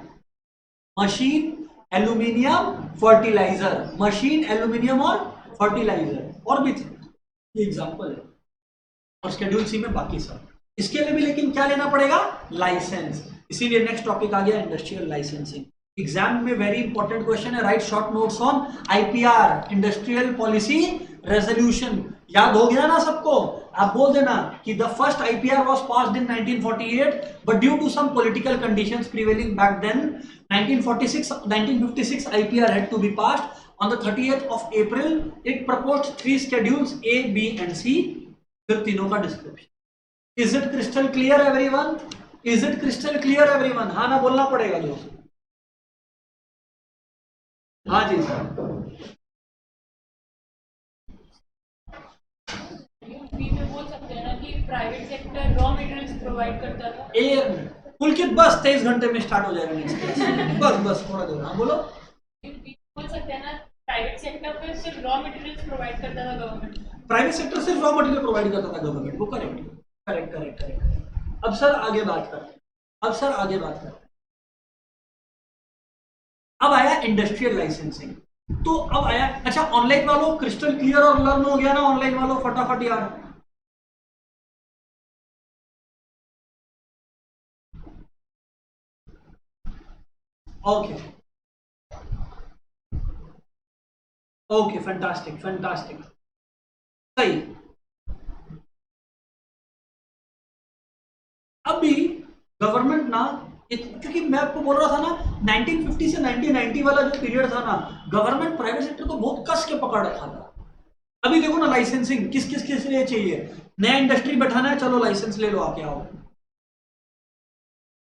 Machine, aluminium, fertiliser. Machine, aluminium और फर्टिलाइजर, और भी थे, एग्जांपल है। और शेड्यूल सी में बाकी सब। इसके लिए भी लेकिन क्या लेना पड़ेगा? लाइसेंस। इसीलिए नेक्स्ट टॉपिक आ गया इंडस्ट्रियल लाइसेंसिंग। एग्जाम में वेरी इंपॉर्टेंट क्वेश्चन है, write short notes on IPR, industrial policy resolution. याद हो गया ना सबको? आप बोल देना कि the first IPR was passed in 1948 but due to some political conditions prevailing back then 1956 IPR had to be passed on the 30th of April. It proposed 3 schedules A, B and C. फिर तीनों का description. Is it crystal clear everyone? Is it crystal clear everyone? हाँ ना बोलना पड़ेगा दोस्त। हाँ जी sir. बोल सकते हैं ना कि private sector raw materials provide करता था। एक मिनट पुलकित, बस 23 घंटे में स्टार्ट हो जाएगा नेक्स्ट क्लास। बस बस थोड़ा देर। हाँ बोलो। बोल सकते हैं ना प्राइवेट सेक्टर पे सिर्फ रॉ मटेरियल्स प्रोवाइड करता था गवर्नमेंट। प्राइवेट सेक्टर सिर्फ रॉ मटेरियल प्रोवाइड करता था गवर्नमेंट को। Correct correct correct correct. अब सर आगे बात करते हैं। अब सर आगे बात करते हैं। अब आया इंडस्ट्रियल लाइसेंसिंग। तो अब आया, अच्छा ऑनलाइन वालों क्रिस्टल क्लियर और लर्न हो गया ना? ऑनलाइन वालों फटाफट यार। ओके ओके, फैंटास्टिक फैंटास्टिक, सही। मैं आपको बोल रहा था ना 1950 से 1990 वाला जो पीरियड था ना, गवर्नमेंट प्राइवेट सेक्टर को बहुत कस के पकड़ रखा था। अभी देखो ना लाइसेंसिंग किस किस किस लिए चाहिए, नया इंडस्ट्री बैठाना है, चलो लाइसेंस ले लो, आके आओ।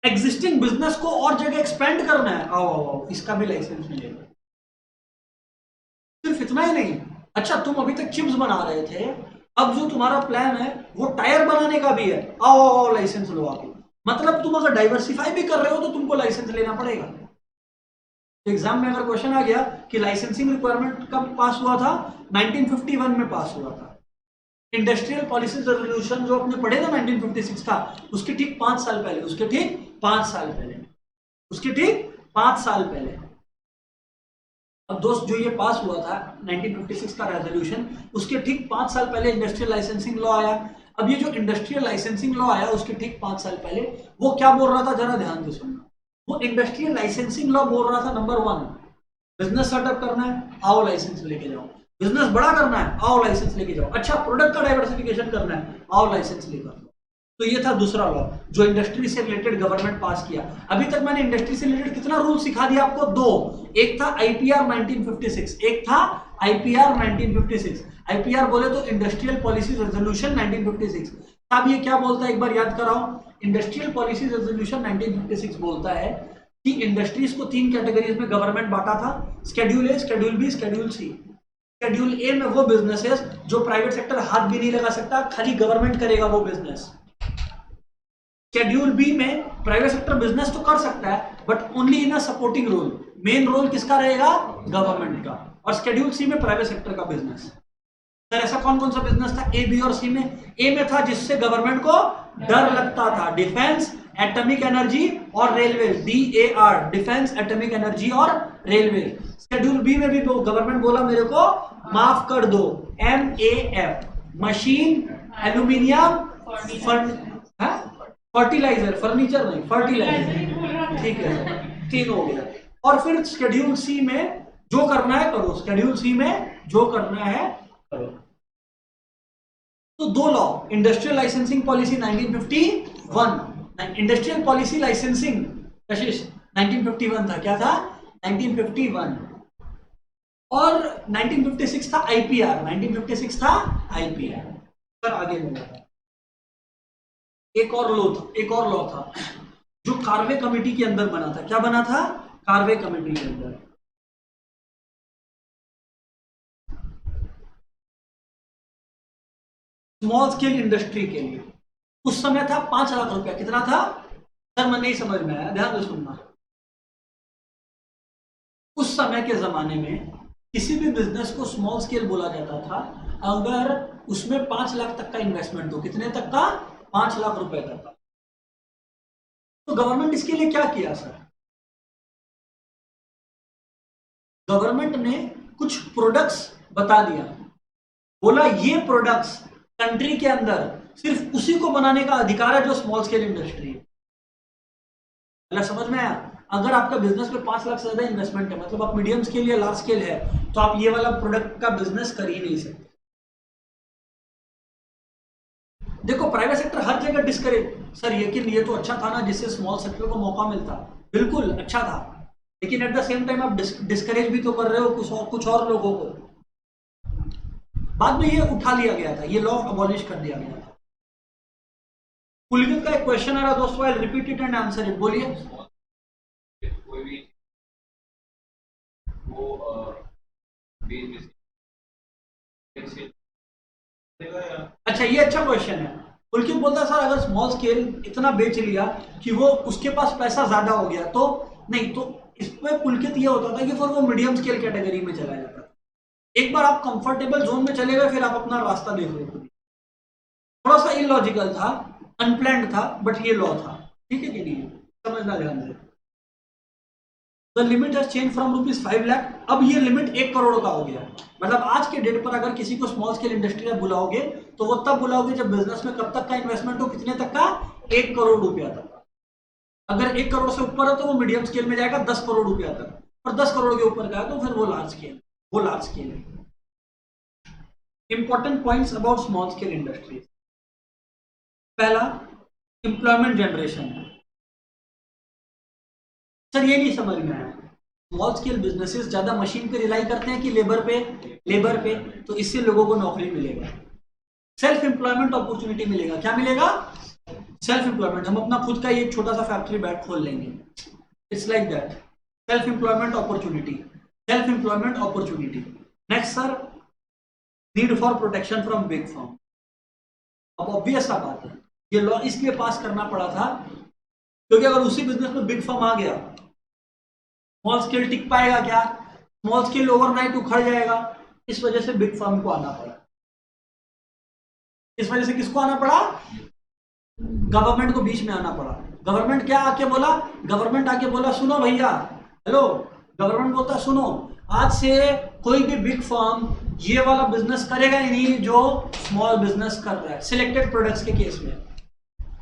एग्जिस्टिंग बिजनेस को और जगह एक्सपेंड करना है, आओ आओ आओ, इसका भी लाइसेंस मिलेगा। सिर्फ इतना ही नहीं, अच्छा तुम अभी तक चिप्स बना रहे थे, अब जो तुम्हारा प्लान है वो टायर बनाने का भी है, आओ आओ आओ लाइसेंस लो आके। मतलब तुम अगर डाइवर्सिफाई भी कर रहे हो तो तुमको लाइसेंस लेना पड़ेगा। एग्जाम में अगर क्वेश्चन आ गया कि लाइसेंसिंग रिक्वायरमेंट कब पास हुआ था, 1951 में पास हुआ था। इंडस्ट्रियल पॉलिसी रेजोल्यूशन जो आपने पढ़े ना 1956 का, उसके ठीक 5 साल पहले, उसके ठीक 5 साल पहले, उसके ठीक 5 साल पहले। अब दोस्त जो ये पास हुआ था 1956 का रेजोल्यूशन, उसके ठीक 5 साल पहले इंडस्ट्रियल लाइसेंसिंग लॉ आया। अब ये जो इंडस्ट्रियल लाइसेंसिंग लॉ आया उसके ठीक 5 साल पहले वो क्या बोल रहा था, जरा ध्यान से सुनना। वो इंडस्ट्रियल लाइसेंसिंग लॉ बोल रहा था, नंबर 1, बिजनेस सेटअप करना है, आओ लाइसेंस लेके जाओ। बिजनेस बड़ा करना है, आओ लाइसेंस लेके जाओ। अच्छा प्रोडक्ट का डाइवर्सिफिकेशन करना है, आओ लाइसेंस लेकर जाओ। तो ये था दूसरा लॉ जो इंडस्ट्री से रिलेटेड गवर्नमेंट पास किया। अभी तक मैंने इंडस्ट्री से रिलेटेड कितना रूल सिखा दिया आपको, 2। एक था आईपीआर 1956, एक था आईपीआर 1956। आईपीआर बोले तो इंडस्ट्रियल पॉलिसी रेजोल्यूशन 1956। अब ये क्या बोलता है, एक बार याद कराओ। इंडस्ट्रियल पॉलिसी रेजोल्यूशन 1956 बोलता है कि इंडस्ट्रीज को 3 कैटेगरीज में गवर्नमेंट बांटा था, schedule A, schedule B, schedule C. Schedule A में वो बिजनेसेस जो प्राइवेट सेक्टर हाथ भी नहीं लगा सकता, खाली गवर्नमेंट करेगा वो बिजनेस। शेड्यूल बी में प्राइवेट सेक्टर बिजनेस तो कर सकता है but only in a supporting role, main role किसका रहेगा, गवर्नमेंट का। और शेड्यूल सी में प्राइवेट सेक्टर का बिजनेस। सर ऐसा कौन कौन सा बिजनेस था ए, बी और सी में? ए में था जिससे गवर्नमेंट को डर लगता था, डिफेंस, एटॉमिक एनर्जी और railway, DAR, defence, atomic energy और रेलवे। शेड्यूल बी में भी गवर्नमेंट बोला मेरे को माफ कर दो, MAF, machine, aluminium, fertiliser, furniture नहीं, फर्टिलाइजर, ठीक है, 3 हो गया। और फिर शेड्यूल सी में जो करना है करो, शेड्यूल सी में जो करना है करो। तो 2 law, industrial licensing policy 1951, industrial policy licensing कशिश 1951 था, क्या था 1951। और 1956 था आईपीआर, 1956 था आईपीआर। सर आगे बढ़ा, एक और लॉ था जो कार्वे कमेटी के अंदर बना था। क्या बना था, कार्वे कमेटी के अंदर। स्मॉल स्केल इंडस्ट्री के लिए उस समय था 5 लाख रुपया। कितना था सर, मैं नहीं समझ में आया, ध्यान से सुनना। उस समय के जमाने में किसी भी बिजनेस को स्मॉल स्केल बोला जाता था अगर उसमें 5 लाख तक का इन्वेस्टमेंट हो। कितने तक का, 5 लाख रुपए तक का। तो गवर्नमेंट इसके लिए क्या किया सर, गवर्नमेंट ने कुछ प्रोडक्ट्स बता दिया, बोला ये प्रोडक्ट्स कंट्री के अंदर सिर्फ उसी को बनाने का अधिकार है जो स्मॉल स्केल इंडस्ट्री है। मतलब समझ में आया, अगर आपका बिजनेस में 5 लाख से ज्यादा इन्वेस्टमेंट है, मतलब आप मीडियम स्केल या लार्ज स्केल है, तो आप ये वाला प्रोडक्ट का बिजनेस कर ही नहीं सकते। देखो प्राइवेट सेक्टर हर जगह डिस्करेज, सर लेकिन ये तो अच्छा था ना जिससे स्मॉल सेक्टर को मौका मिलता, बिल्कुल अच्छा था, लेकिन एट द सेम टाइम आप डिस्करेज भी तो कर रहे हो कुछ और लोगों को। बाद में ये उठा लिया गया था, ये लॉ अबॉलिश कर दिया गया था। पुलकित का एक क्वेश्चन आ रहा दोस्तों, I repeat it and answer it, बोलिए। कोई भी वो अच्छा ये अच्छा क्वेश्चन है। पुलकित बोलता सर अगर स्मॉल स्केल इतना बेच लिया कि वो उसके पास पैसा ज्यादा हो गया तो नहीं, तो इसमें पुलकित ये होता था कि फिर वो मीडियम स्केल कैटेगरी में चला जाता था। एक बार आप कंफर्टेबल जोन में चले गए फिर आप अपना रास्ता देख लो। थोड़ा सा इलॉजिकल था, अनप्लैंड था, बट ये लॉ था, ठीक है कि नहीं, समझना ध्यान से। The limit has change from ₹5 lakh, अब ये लिमिट 1 करोड़ का हो गया। मतलब आज के डेट पर अगर किसी को स्मॉल स्केल इंडस्ट्री में बुलाओगे तो वो तब बुलाओगे जब बिजनेस में कब तक का इन्वेस्टमेंट हो, कितने तक का, 1 करोड़ रुपया तक। अगर 1 करोड़ से ऊपर है तो वो मीडियम स्केल में जाएगा 10 करोड़ रुपया तक, और 10 करोड़ के ऊपर का है तो फिर वो लार्ज स्केल है। Important points about small scale industries. पहला, एम्प्लॉयमेंट जनरेशन है। सर ये नहीं समझ में आया, स्मॉल स्केल बिजनेसेस ज्यादा मशीन पे रिलाई करते हैं कि लेबर पे, तो इससे लोगों को नौकरी मिलेगा, सेल्फ एम्प्लॉयमेंट अपॉर्चुनिटी मिलेगा। क्या मिलेगा? Self employment. हम अपना खुद का एक छोटा सा फैक्ट्री बैग खोल लेंगे, it's like that, self employment opportunity, self employment opportunity. Next sir, need for protection from big firm. अब ऑब्वियस सा बात है, ये लॉ इसलिए पास करना पड़ा था क्योंकि अगर उसी बिजनेस में बिग फर्म आ गया, स्मॉल स्केल टिक पाएगा क्या? स्मॉल स्केल ओवरनाइट उखड़ जाएगा। इस वजह से बिग फर्म को आना पड़ा। इस वजह से किसको आना पड़ा? गवर्नमेंट को बीच में आना पड़ा। गवर्नमेंट क्या आके बोला? गवर्नमेंट आके बोला सुनो भैया, हेलो, गवर्नमेंट बोलता सुनो, आज से कोई भी बिग फर्म ये वाला बिजनेस करेगा ही नहीं जो स्मॉल बिजनेस कर रहा है। सिलेक्टेड प्रोडक्ट्स के केस में,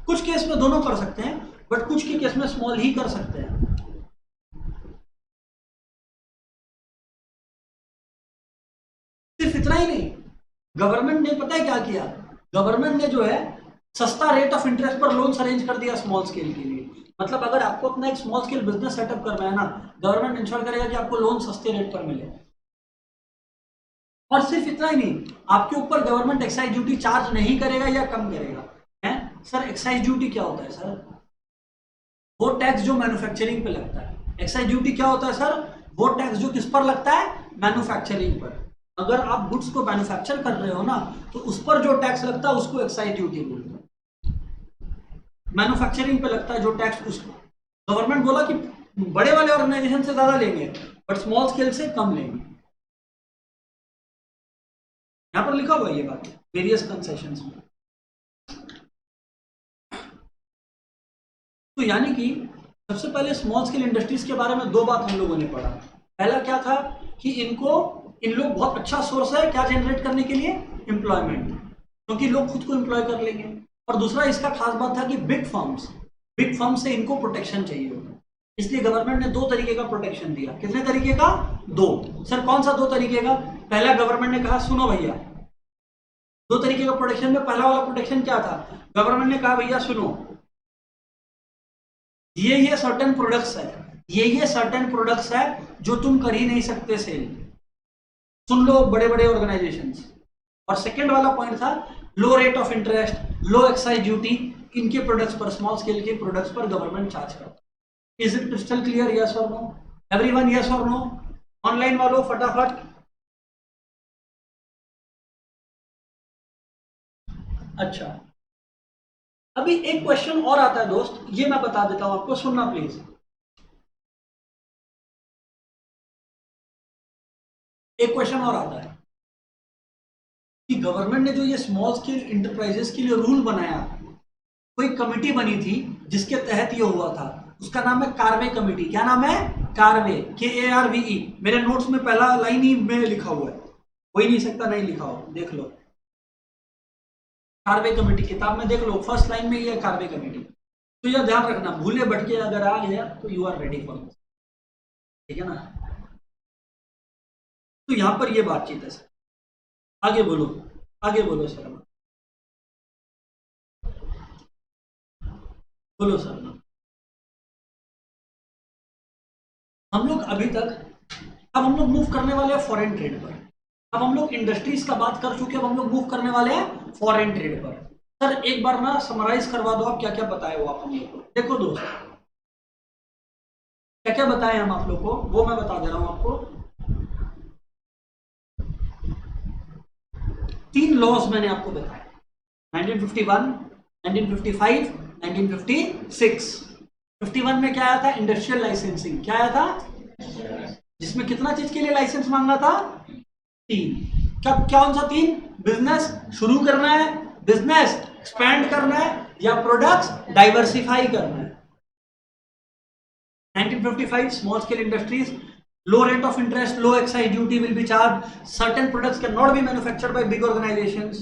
कुछ केस में दोनों कर सकते हैं, बट कुछ के केस में स्मॉल ही कर सकते हैं। सिर्फ इतना ही नहीं, गवर्नमेंट ने पता है क्या किया? गवर्नमेंट ने जो है सस्ता रेट ऑफ इंटरेस्ट पर लोन्स अरेंज कर दिया स्मॉल स्केल के लिए। मतलब अगर आपको अपना एक स्मॉल स्केल बिजनेस सेटअप करना है ना, गवर्नमेंट इंश्योर करेगा कि आपको लोन सस्ते रेट पर मिले। और सिर्फ इतना ही नहीं, आपके ऊपर गवर्नमेंट एक्साइज ड्यूटी चार्ज नहीं करेगा या कम करेगा। है सर, एक्साइज ड्यूटी क्या होता है सर? वो टैक्स जो मैन्युफैक्चरिंग पे लगता है। एक्साइज ड्यूटी क्या होता है सर? वो टैक्स जो किस पर लगता है? मैन्युफैक्चरिंग पर। अगर आप गुड्स को मैन्युफैक्चर कर रहे हो ना, तो उस पर जो टैक्स लगता है उसको एक्साइज ड्यूटी बोलते हैं। मैन्युफैक्चरिंग पे लगता है जो टैक्स, उसको गवर्नमेंट बोला कि बड़े वाले ऑर्गेनाइजेशन से ज्यादा लेंगे बट स्मॉल स्केल से कम लेंगे। यहां पर लिखा हुआ है ये बात वेरियस कंसेशंस में। तो यानी कि सबसे पहले स्मॉल स्केल इंडस्ट्रीज के बारे में दो बात हम लोगों ने पढ़ा। पहला क्या था कि इन लोग बहुत अच्छा सोर्स है क्या जनरेट करने के लिए? एम्प्लॉयमेंट, क्योंकि लोग खुद को एम्प्लॉय कर लेंगे। और दूसरा इसका खास बात था कि बिग फर्म से इनको प्रोटेक्शन चाहिए होता है, इसलिए गवर्नमेंट ने दो तरीके का प्रोटेक्शन दिया। कितने तरीके का? दो। सर कौन सा दो तरीके का? पहला गवर्नमेंट ने कहा सुनो भैया, दो तरीके का प्रोटेक्शन में पहला वाला प्रोटेक्शन क्या था? गवर्नमेंट ने कहा भैया सुनो, ये सर्टेन प्रोडक्ट्स है, ये सर्टेन प्रोडक्ट्स है जो तुम कर ही नहीं सकते सेल। सुन लो बड़े बड़े ऑर्गेनाइजेशंस। और सेकंड वाला पॉइंट था low rate of interest, low excise duty, इनके प्रोडक्ट्स पर, स्मॉल स्केल के प्रोडक्ट्स पर गवर्नमेंट चार्ज करता है। Is it crystal clear? Yes और नो? एवरीवन यस और नो? ऑनलाइन वालों फटाफट। अच्छा, अभी एक क्वेश्चन और आता है दोस्त, ये मैं बता देता हूं आपको, सुनना प्लीज। एक क्वेश्चन और आता है कि गवर्नमेंट ने जो ये स्मॉल स्केल इंटरप्राइजेस के लिए रूल बनाया, कोई कमिटी बनी थी जिसके तहत ये हुआ था, उसका नाम है कार्वे कमिटी। क्या नाम है? कार्वे, KARVE। मेरे नोट्स में पहला लाइन ही में लिखा हुआ है, कोई नहीं सकता नहीं लिखा हो, देख लो। कार्वे कमिटी किताब में देख लो, फर्स्ट लाइन में ये है कार्वे कमिटी। तो यह ध्यान रखना, भूले भटके अगर आ गया तो you are ready for this, ठीक है ना? तो यहां पर ये बातचीत है सर। आगे बोलो, आगे बोलो सर, बोलो सर। हम लोग अभी तक, अब हम लोग मूव करने वाले हैं फॉरेन ट्रेड पर। अब हम लोग इंडस्ट्रीज का बात कर चुके हैं, अब हम लोग मूव करने वाले हैं फॉरेन ट्रेड पर। सर एक बार ना समराइज करवा दो आप, क्या क्या बताए हो आप हम लोग को। देखो दोस्त, क्या क्या बताए हम आप लोग को वो मैं बता दे रहा हूं आपको। 3 लॉज मैंने आपको बताया, 1951, 1955, 1956। 51 में क्या आया था? Industrial licensing. क्या आया था? जिसमें कितना चीज के लिए लाइसेंस मांगा था? 3। कब, कौन सा 3? बिजनेस शुरू करना है, बिजनेस एक्सपैंड करना है, या प्रोडक्ट्स डाइवर्सिफाई करना है। 1955 small scale industries, low rate of interest, low excise duty will be charged, certain products cannot be manufactured by big organizations।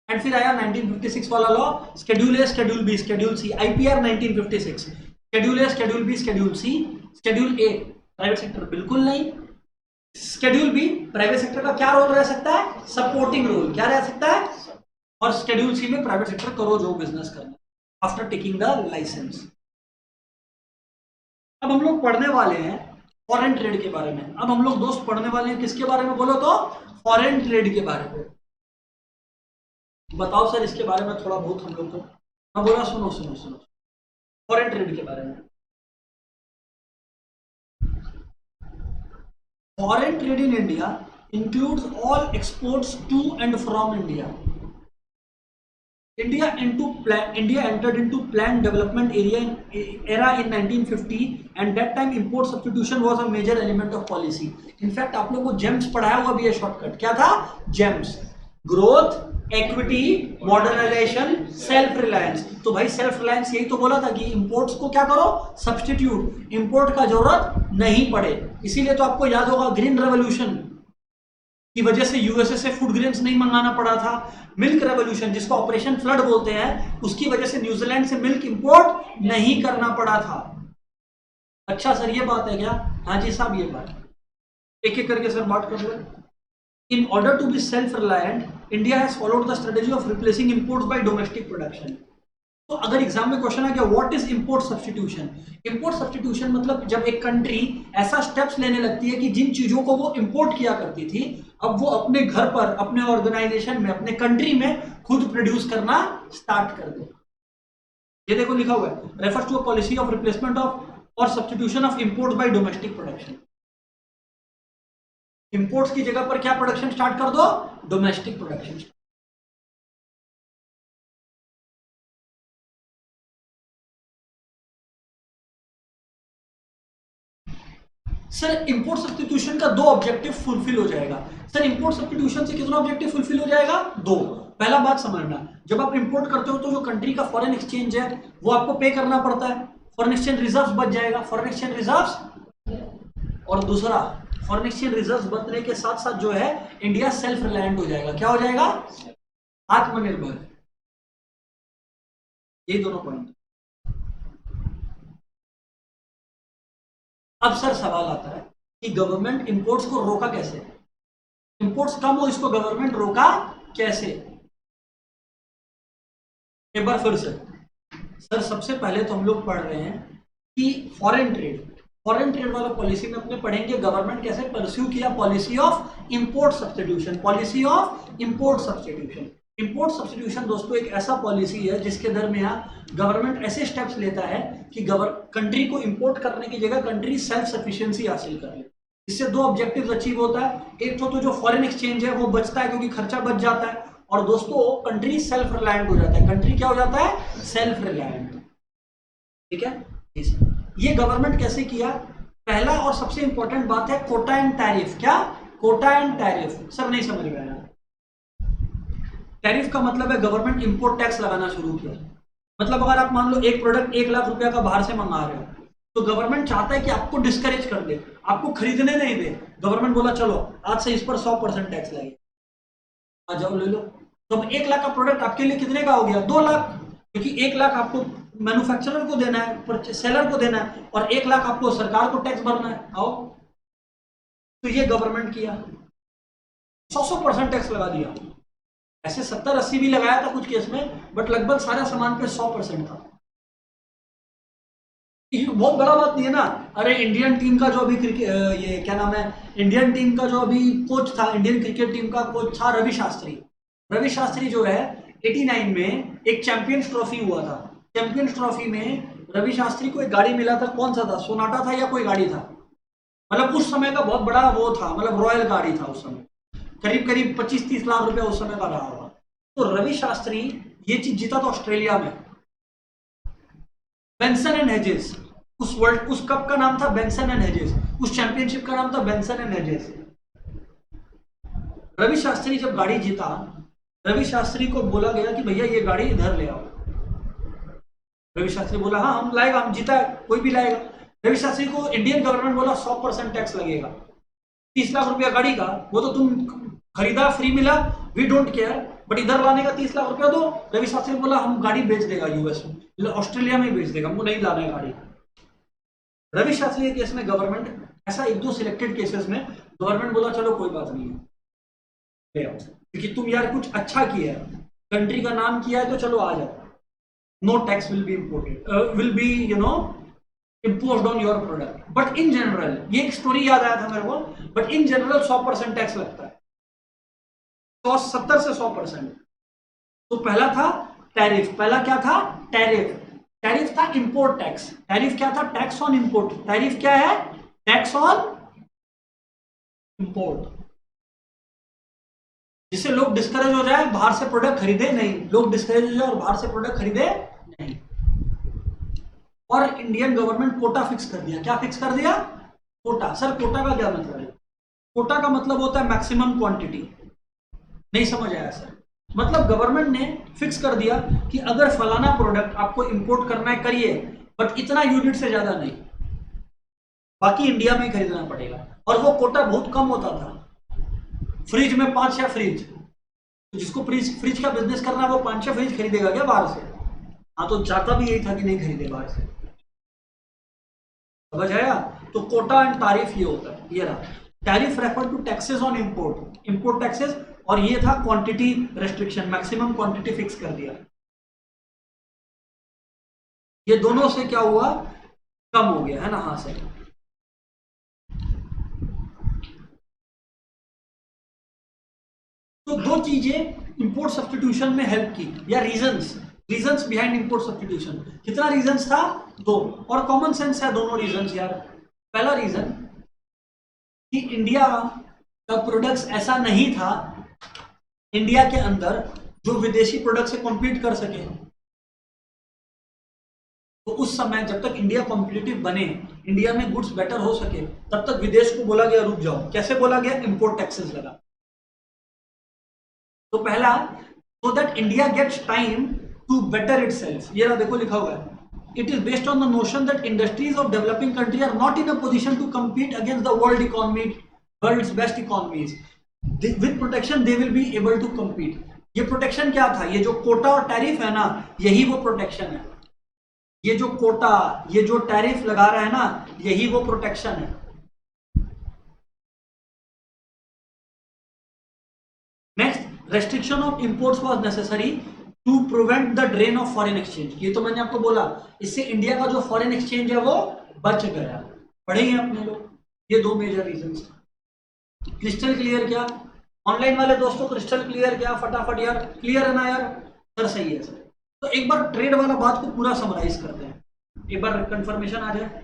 And फिर आया 1956 वाला law, schedule A, schedule B, schedule C, IPR 1956, schedule A, schedule B, schedule C. Schedule A private sector बिल्कुल नहीं, schedule B private sector का क्या role रह सकता है? Supporting role. क्या रह सकता है? और शेड्यूल सी में प्राइवेट सेक्टर करो जो बिजनेस करना आफ्टर टेकिंग द लाइसेंस। अब हम लोग पढ़ने वाले हैं फॉरेन ट्रेड के बारे में। अब हम लोग दोस्त पढ़ने वाले हैं किसके बारे में, बोलो तो फॉरेन ट्रेड के बारे में। बताओ सर इसके बारे में थोड़ा बहुत हम लोग को। मैं बोला सुनो सुनो सुनो, फॉरेन ट्रेड के बारे में। Foreign trade in India includes all exports to and from India. India entered into planned development era in 1950 and that time import substitution was a major element of policy. In fact आप लोगों को James पढ़ाया हुआ भी है shortcut, क्या था GEMS, growth, equity, modernisation, self reliance. तो भाई सेल्फ रिलायंस यही तो बोला था कि इंपोर्ट्स को क्या करो, सब्स्टिट्यूट, इंपोर्ट का जरूरत नहीं पड़े। इसीलिए तो आपको याद होगा ग्रीन रेवोल्यूशन की वजह से यूएसए से फूड ग्रेन्स नहीं मंगाना पड़ा था। मिल्क रेवोल्यूशन जिसको ऑपरेशन फ्लड बोलते हैं, उसकी वजह से न्यूजीलैंड से मिल्क इंपोर्ट नहीं करना पड़ा था। अच्छा सर ये बात है क्या? हाँ जी साहब ये बात, एक एक करके सर बात कर लो। In order to be self reliant, India has followed the strategy of replacing imports by domestic production. तो अगर एग्जाम में क्वेश्चन आ गया what is import substitution, import substitution मतलब जब एक कंट्री ऐसा स्टेप्स लेने लगती है कि जिन चीजों को वो इंपोर्ट किया करती थी अब वो अपने घर पर, अपने ऑर्गेनाइजेशन में, अपने कंट्री में खुद प्रोड्यूस करना स्टार्ट कर दे। ये देखो लिखा हुआ है, refers to a policy of replacement of और substitution of imports by domestic production. Imports की जगह पर क्या प्रोडक्शन स्टार्ट कर दो, domestic production. Sir import substitution का दो ऑब्जेक्टिव फुलफिल हो जाएगा। सर इंपोर्ट सब्स्टिट्यूशन से कितना ऑब्जेक्टिव फुलफिल हो जाएगा, दो। पहला बात समझना, जब आप इंपोर्ट करते हो तो जो कंट्री का फॉरेन एक्सचेंज है वो आपको पे करना पड़ता है, फॉरेन एक्सचेंज रिजर्व्स बच जाएगा, फॉरेन एक्सचेंज रिजर्व्स। और दूसरा, फॉरेन एक्सचेंज रिजर्व्स बचने के साथ साथ जो है इंडिया सेल्फ रिलायंट हो जाएगा। क्या हो जाएगा, आत्मनिर्भर। ये दोनों पॉइंट। अब सर सवाल आता है कि गवर्नमेंट इंपोर्ट्स को रोका कैसे, इंपोर्ट्स कम हो इसको गवर्नमेंट रोका कैसे। एक बार फिर से सर, सबसे पहले तो हम लोग पढ़ रहे हैं कि फॉरेन ट्रेड वाला पॉलिसी में अपने पढ़ेंगे गवर्नमेंट कैसे परस्यू किया policy of import substitution. Policy of import substitution, import substitution दोस्तों एक ऐसा पॉलिसी है जिसके दरमियान गवर्नमेंट ऐसे स्टेप्स लेता है कि कंट्री को इंपोर्ट करने की जगह कंट्री सेल्फ सफिशिएंसी हासिल कर ले। इससे दो ऑब्जेक्टिव्स अचीव होता है, एक तो जो फॉरेन एक्सचेंज है वो बचता है क्योंकि खर्चा बच जाता है, और दोस्तों कंट्री सेल्फ रिलायंट हो जाता है। कंट्री क्या हो जाता है, सेल्फ रिलायंट। ठीक है, ये गवर्नमेंट कैसे किया, पहला और सबसे इंपॉर्टेंट बात है कोटा एंड टैरिफ। क्या, कोटा एंड टैरिफ। सर नहीं समझ में आया, टैरिफ का मतलब है गवर्नमेंट इंपोर्ट टैक्स लगाना शुरू किया। मतलब अगर आप मान लो एक प्रोडक्ट 1 लाख रुपया का बाहर से मंगा रहे हो तो गवर्नमेंट चाहता है कि आपको डिस्करेज कर दे, आपको खरीदने नहीं दे। गवर्नमेंट बोला चलो आज से इस पर 100% टैक्स लगे, आ जाओ ले लो। तो 1 लाख का प्रोडक्ट आपके लिए कितने का हो गया, 2 लाख, क्योंकि 1 लाख आपको मैन्युफैक्चरर को देना है, सेलर को देना है, और 1 लाख आपको सरकार को टैक्स भरना है। आओ, तो ये गवर्नमेंट किया, 100% टैक्स लगा दिया। ऐसे 70-80 भी लगाया था कुछ केस में, बट लगभग सारे सामान पे 100% था। ये बहुत बड़ा बात नहीं है ना। अरे इंडियन टीम का जो अभी ये क्या नाम है, इंडियन टीम का जो अभी कोच था, इंडियन क्रिकेट टीम का कोच था रवि शास्त्री। रवि शास्त्री जो है 89 में एक चैंपियंस ट्रॉफी हुआ था। चैंपियंस ट्रॉफी में रवि शास्त्री को एक गाड़ी मिला था, कौन सा था, सोनाटा था या कोई गाड़ी था, मतलब उस समय का बहुत बड़ा वो था, मतलब रॉयल गाड़ी था उस समय, करीब करीब 25-30 लाख रुपया उस समय का रहा होगा। तो रवि शास्त्री ये चीज जीता था ऑस्ट्रेलिया में, बेंसन एंड हेजेस। उस कप का नाम था बेंसन एंड हेजेस, उस चैंपियनशिप का नाम था Benson and Hedges. Ravi Shastri जब गाड़ी जीता, रवि शास्त्री को बोला गया कि भैया ये गाड़ी इधर ले आओ। रवि शास्त्री बोला हाँ हम लाएगा, हम जीता है, कोई भी लाएगा। रवि शास्त्री को इंडियन गवर्नमेंट बोला 100% टैक्स लगेगा, 30 लाख रुपया गाड़ी का, वो तो तुम खरीदा, फ्री मिला, वी डोंट केयर, बट इधर लाने का 30 लाख रुपया दो। रवि शास्त्री बोला हम गाड़ी बेच देगा यूएस में, ऑस्ट्रेलिया में बेच देगा, हमको नहीं लाना है गाड़ी। रवि शास्त्री के केस में गवर्नमेंट, ऐसा 1-2 सिलेक्टेड केसेस में गवर्नमेंट बोला चलो कोई बात नहीं है, क्योंकि तुम यार कुछ अच्छा किया है, कंट्री का नाम किया है, तो चलो आ जाओ, no tax will be imported, will be imposed on your product. But in general, ये एक स्टोरी याद आया था मेरे को, but in general 100% टैक्स लगता है, 70 से 100%। तो पहला था टैरिफ, पहला क्या था? टैरिफ। टैरिफ था इंपोर्ट टैक्स। टैरिफ क्या था? Tax on import. टैरिफ क्या है? Tax on import. जिससे लोग डिस्करेज हो जाए, बाहर से प्रोडक्ट खरीदे नहीं, लोग डिस्करेज हो जाए और बाहर से प्रोडक्ट खरीदे नहीं। और इंडियन गवर्नमेंट कोटा फिक्स कर दिया। क्या फिक्स कर दिया? कोटा। सर कोटा का क्या मतलब है? कोटा का मतलब होता है मैक्सिमम क्वांटिटी। नहीं समझ आया सर? मतलब गवर्नमेंट ने फिक्स कर दिया कि अगर फलाना प्रोडक्ट आपको इंपोर्ट करना है करिए, बट इतना यूनिट से ज्यादा नहीं, बाकी इंडिया में ही खरीदना पड़ेगा। और वो कोटा बहुत कम होता था। फ्रिज में 5-6 फ्रिज, तो जिसको फ्रिज का बिजनेस करना है वो 5-6 फ्रिज खरीदेगा क्या बाहर से? हाँ, तो चाहता भी यही था कि नहीं खरीदे बाहर से। समझ आया? तो कोटा एंड टैरिफ ये होता है। ये रहा tariff refer to taxes on import, import taxes. और ये था quantity restriction, maximum quantity fix कर दिया। ये दोनों से क्या हुआ? कम हो गया है ना? हाँ सर। तो दो चीजें इंपोर्ट सब्स्टिट्यूशन में हेल्प की, या रीजंस बिहाइंड इंपोर्ट सब्स्टिट्यूशन। कितना रीजंस था? 2। और कॉमन सेंस है दोनों रीजंस यार। पहला रीजन कि इंडिया का प्रोडक्ट्स ऐसा नहीं था इंडिया के अंदर जो विदेशी प्रोडक्ट से कॉम्पीट कर सके। तो उस समय जब तक इंडिया कॉम्पिटिटिव बने, इंडिया में गुड्स बेटर हो सके, तब तक विदेश को बोला गया रुक जाओ। कैसे बोला गया? इंपोर्ट टैक्सेस लगा। तो पहला, so that India gets time to better itself. ये ना देखो लिखा हुआ है, it is based on the notion that industries of developing country are not in a position to compete against the world economy, world's best economies. With protection they will be able to compete। ये protection क्या था? ये जो कोटा और tariff है ना, यही वो प्रोटेक्शन है। ये जो कोटा, ये जो टैरिफ लगा रहा है ना, यही वो प्रोटेक्शन है। Next, restriction of imports was necessary to prevent the drain of foreign exchange. ये तो मैंने आपको बोला, इससे इंडिया का जो फॉरेन एक्सचेंज है वो बच गया। पढ़े हैं अपने लोग? ये दो मेजर रीजंस। क्रिस्टल क्लियर क्या? ऑनलाइन वाले दोस्तों क्रिस्टल क्लियर क्या? फटाफट यार, क्लियर है ना यार? सर सही है सर। तो एक बार ट्रेड वाला बात को पूरा समराइज करते हैं, एक बार कंफर्मेशन आ जाए।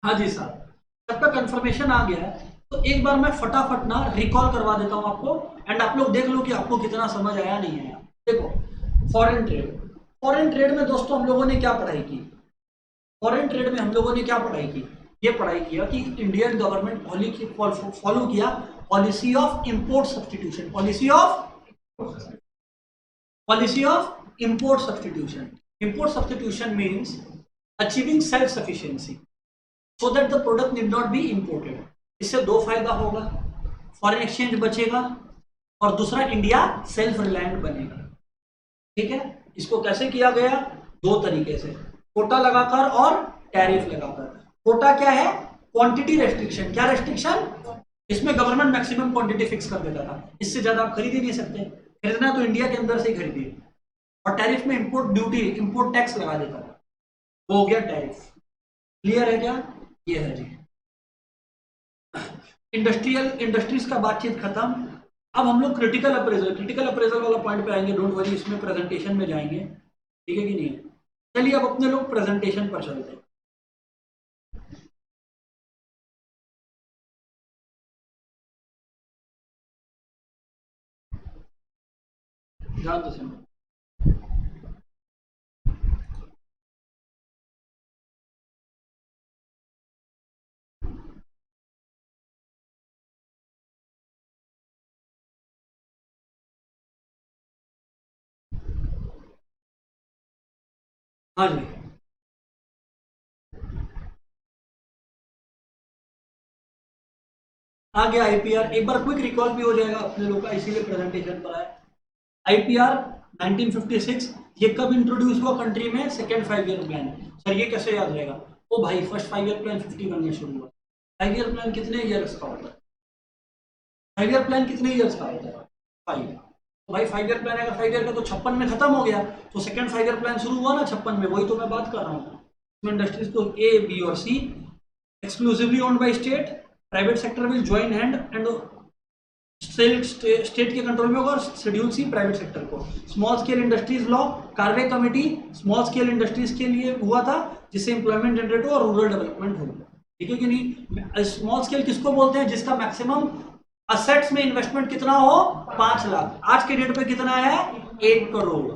हाँ जी साहब, सबका कंफर्मेशन आ गया है तो एक बार मैं फटाफट ना रिकॉल करवा देता हूं आपको, एंड आप लोग देख लो कि आपको कितना समझ आया नहीं आया। देखो, फॉरेन ट्रेड, फॉरेन ट्रेड में दोस्तों हम लोगों ने क्या पढ़ाई की? फॉरेन ट्रेड में हम लोगों ने क्या पढ़ाई की? ये पढ़ाई किया कि इंडियन गवर्नमेंट फॉलो किया policy of import substitution, policy of import substitution. Import substitution means achieving self sufficiency so that the product need not be imported। इससे दो फायदा होगा, फॉरेन एक्सचेंज बचेगा और दूसरा इंडिया सेल्फ रिलायंट बनेगा। ठीक है, इसको कैसे किया गया? दो तरीके से, कोटा लगाकर और टैरिफ लगाकर। कोटा क्या है? Quantity restriction. क्या रेस्ट्रिक्शन? इसमें गवर्नमेंट मैक्सिमम क्वांटिटी फिक्स कर देता था, इससे ज्यादा आप खरीद ही नहीं सकते, खरीदना तो इंडिया के अंदर से ही खरीदिए। और टैरिफ में इंपोर्ट ड्यूटी, इंपोर्ट टैक्स लगा देता था, वो हो गया टैरिफ। क्लियर है क्या? ये है जी इंडस्ट्रीज का बातचीत खत्म। अब हम लोग क्रिटिकल अप्रेजल वाला पॉइंट पे आएंगे। डोंट वरी, इसमें प्रेजेंटेशन में जाएंगे। ठीक है कि नहीं? चलिए अब अपने लोग प्रेजेंटेशन पर चलते हैं। ध्यान से सुनो। हाँ जी, आ गया आईपीआर। एक बार क्विक रिकॉल भी हो जाएगा अपने लोग का, इसीलिए प्रेजेंटेशन पर आया। आईपीआर 1956, ये कब इंट्रोड्यूस हुआ कंट्री में? Second 5 year plan. सर ये कैसे याद रहेगा? ओ भाई, फर्स्ट 5 ईयर प्लान 51 में शुरू हुआ। 5 ईयर प्लान कितने ईयर्स का होता है? 5 ईयर प्लान कितने ईयर्स का होता है? 5। तो भाई 5 ईयर प्लान अगर 5 ईयर का तो 56 में खत्म हो गया, तो सेकंड 5 ईयर प्लान शुरू हुआ ना 56 में, वही तो मैं बात कर रहा हूँ। इंडस्ट्रीज को ए, बी और C, exclusively owned by state, private sector will join hand and state के कंट्रोल में होगा, और शेड्यूल सी प्राइवेट सेक्टर को। Small scale industries law, Karve committee small scale industries के लिए हुआ था, जिससे एम्प्लॉयमेंट जनरेट हो और रूरल डेवलपमेंट हो। ठीक है कि नहीं? स्मॉल स्केल किसको बोलते हैं? जिसका मैक्सिमम असेट्स में इन्वेस्टमेंट कितना हो? 5 लाख। आज के डेट पे कितना है? 1 करोड़।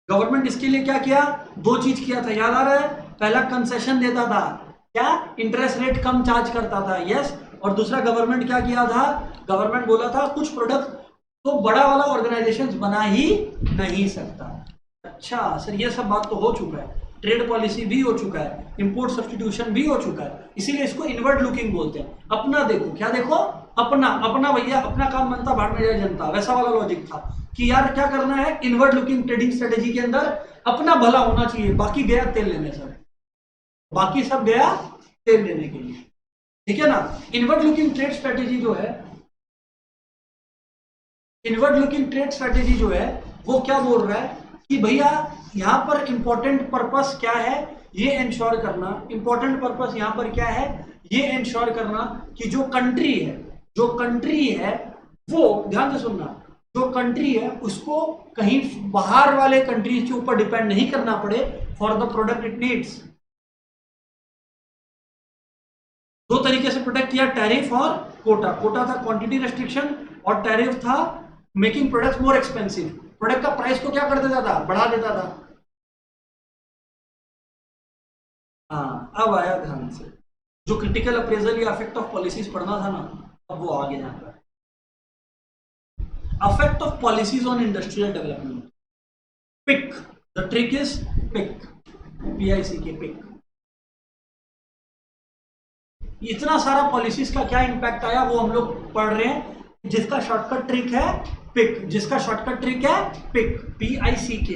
गवर्नमेंट इसके लिए क्या किया? 2 चीज किया था, याद आ रहा है? पहला कंसेशन देता था, क्या? इंटरेस्ट रेट कम चार्ज करता था, यस। और दूसरा गवर्नमेंट क्या किया था? गवर्नमेंट बोला था कुछ प्रोडक्ट तो बड़ा वाला ऑर्गेनाइजेशन बना ही नहीं सकता। अच्छा सर, ये सब बात तो हो चुका है, ट्रेड पॉलिसी भी हो चुका है, इंपोर्ट सब्स्टिट्यूशन भी हो चुका है, इसीलिए इसको इनवर्ड लुकिंग बोलते हैं। अपना देखो, क्या देखो? अपना। अपना भैया, अपना काम बनता भाड़ में जाए जनता, वैसा वाला लॉजिक था कि यार क्या करना है, इनवर्ड लुकिंग ट्रेडिंग स्ट्रेटेजी के अंदर अपना भला होना चाहिए, बाकी गया तेल लेने से, बाकी सब गया तेल लेने के लिए। ठीक है ना? इनवर्ड लुकिंग ट्रेड स्ट्रेटेजी जो है, इनवर्ड लुकिंग ट्रेड स्ट्रेटेजी जो है वो क्या बोल रहा है कि भैया यहां पर इंपॉर्टेंट पर्पस क्या है, ये इंश्योर करना, इंपॉर्टेंट पर्पस यहां पर क्या है, ये इंश्योर करना कि जो कंट्री है वो, ध्यान से सुनना, जो कंट्री है उसको कहीं बाहर वाले कंट्रीज के ऊपर डिपेंड नहीं करना पड़े for the product it needs. 2 तरीके से प्रोटेक्ट किया, टैरिफ और कोटा। कोटा था क्वांटिटी रेस्ट्रिक्शन और टैरिफ था making products more expensive. Product का प्राइस को क्या कर देता था? बढ़ा देता था। हाँ, अब आया ध्यान से। जो क्रिटिकल अप्रेजल या इफेक्ट ऑफ पॉलिसीज पढ़ना था ना, अब वो आगे यहाँ पर effect of policies on industrial development. PIC. The trick is PIC. PICK, PIC. इतना सारा पॉलिसीज का क्या इंपैक्ट आया वो हम लोग पढ़ रहे हैं, जिसका शॉर्टकट ट्रिक है PIC, जिसका शॉर्टकट ट्रिक है PIC, PICK,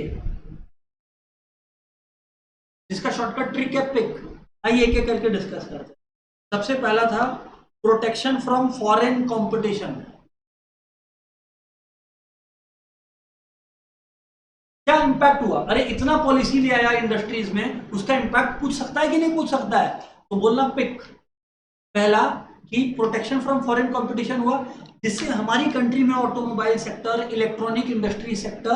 जिसका शॉर्टकट ट्रिक है PIC। आइए एक एक करके डिस्कस करते हैं। सबसे पहला था प्रोटेक्शन फ्रॉम फॉरेन कंपटीशन। क्या इंपैक्ट हुआ? अरे इतना पॉलिसी ले आया इंडस्ट्रीज में, उसका इंपैक्ट पूछ सकता है कि नहीं पूछ सकता है? तो बोलना पिक। पहला कि प्रोटेक्शन फ्रॉम फॉरेन कंपटीशन हुआ, जिससे हमारी कंट्री में automobile sector, electronic industry sector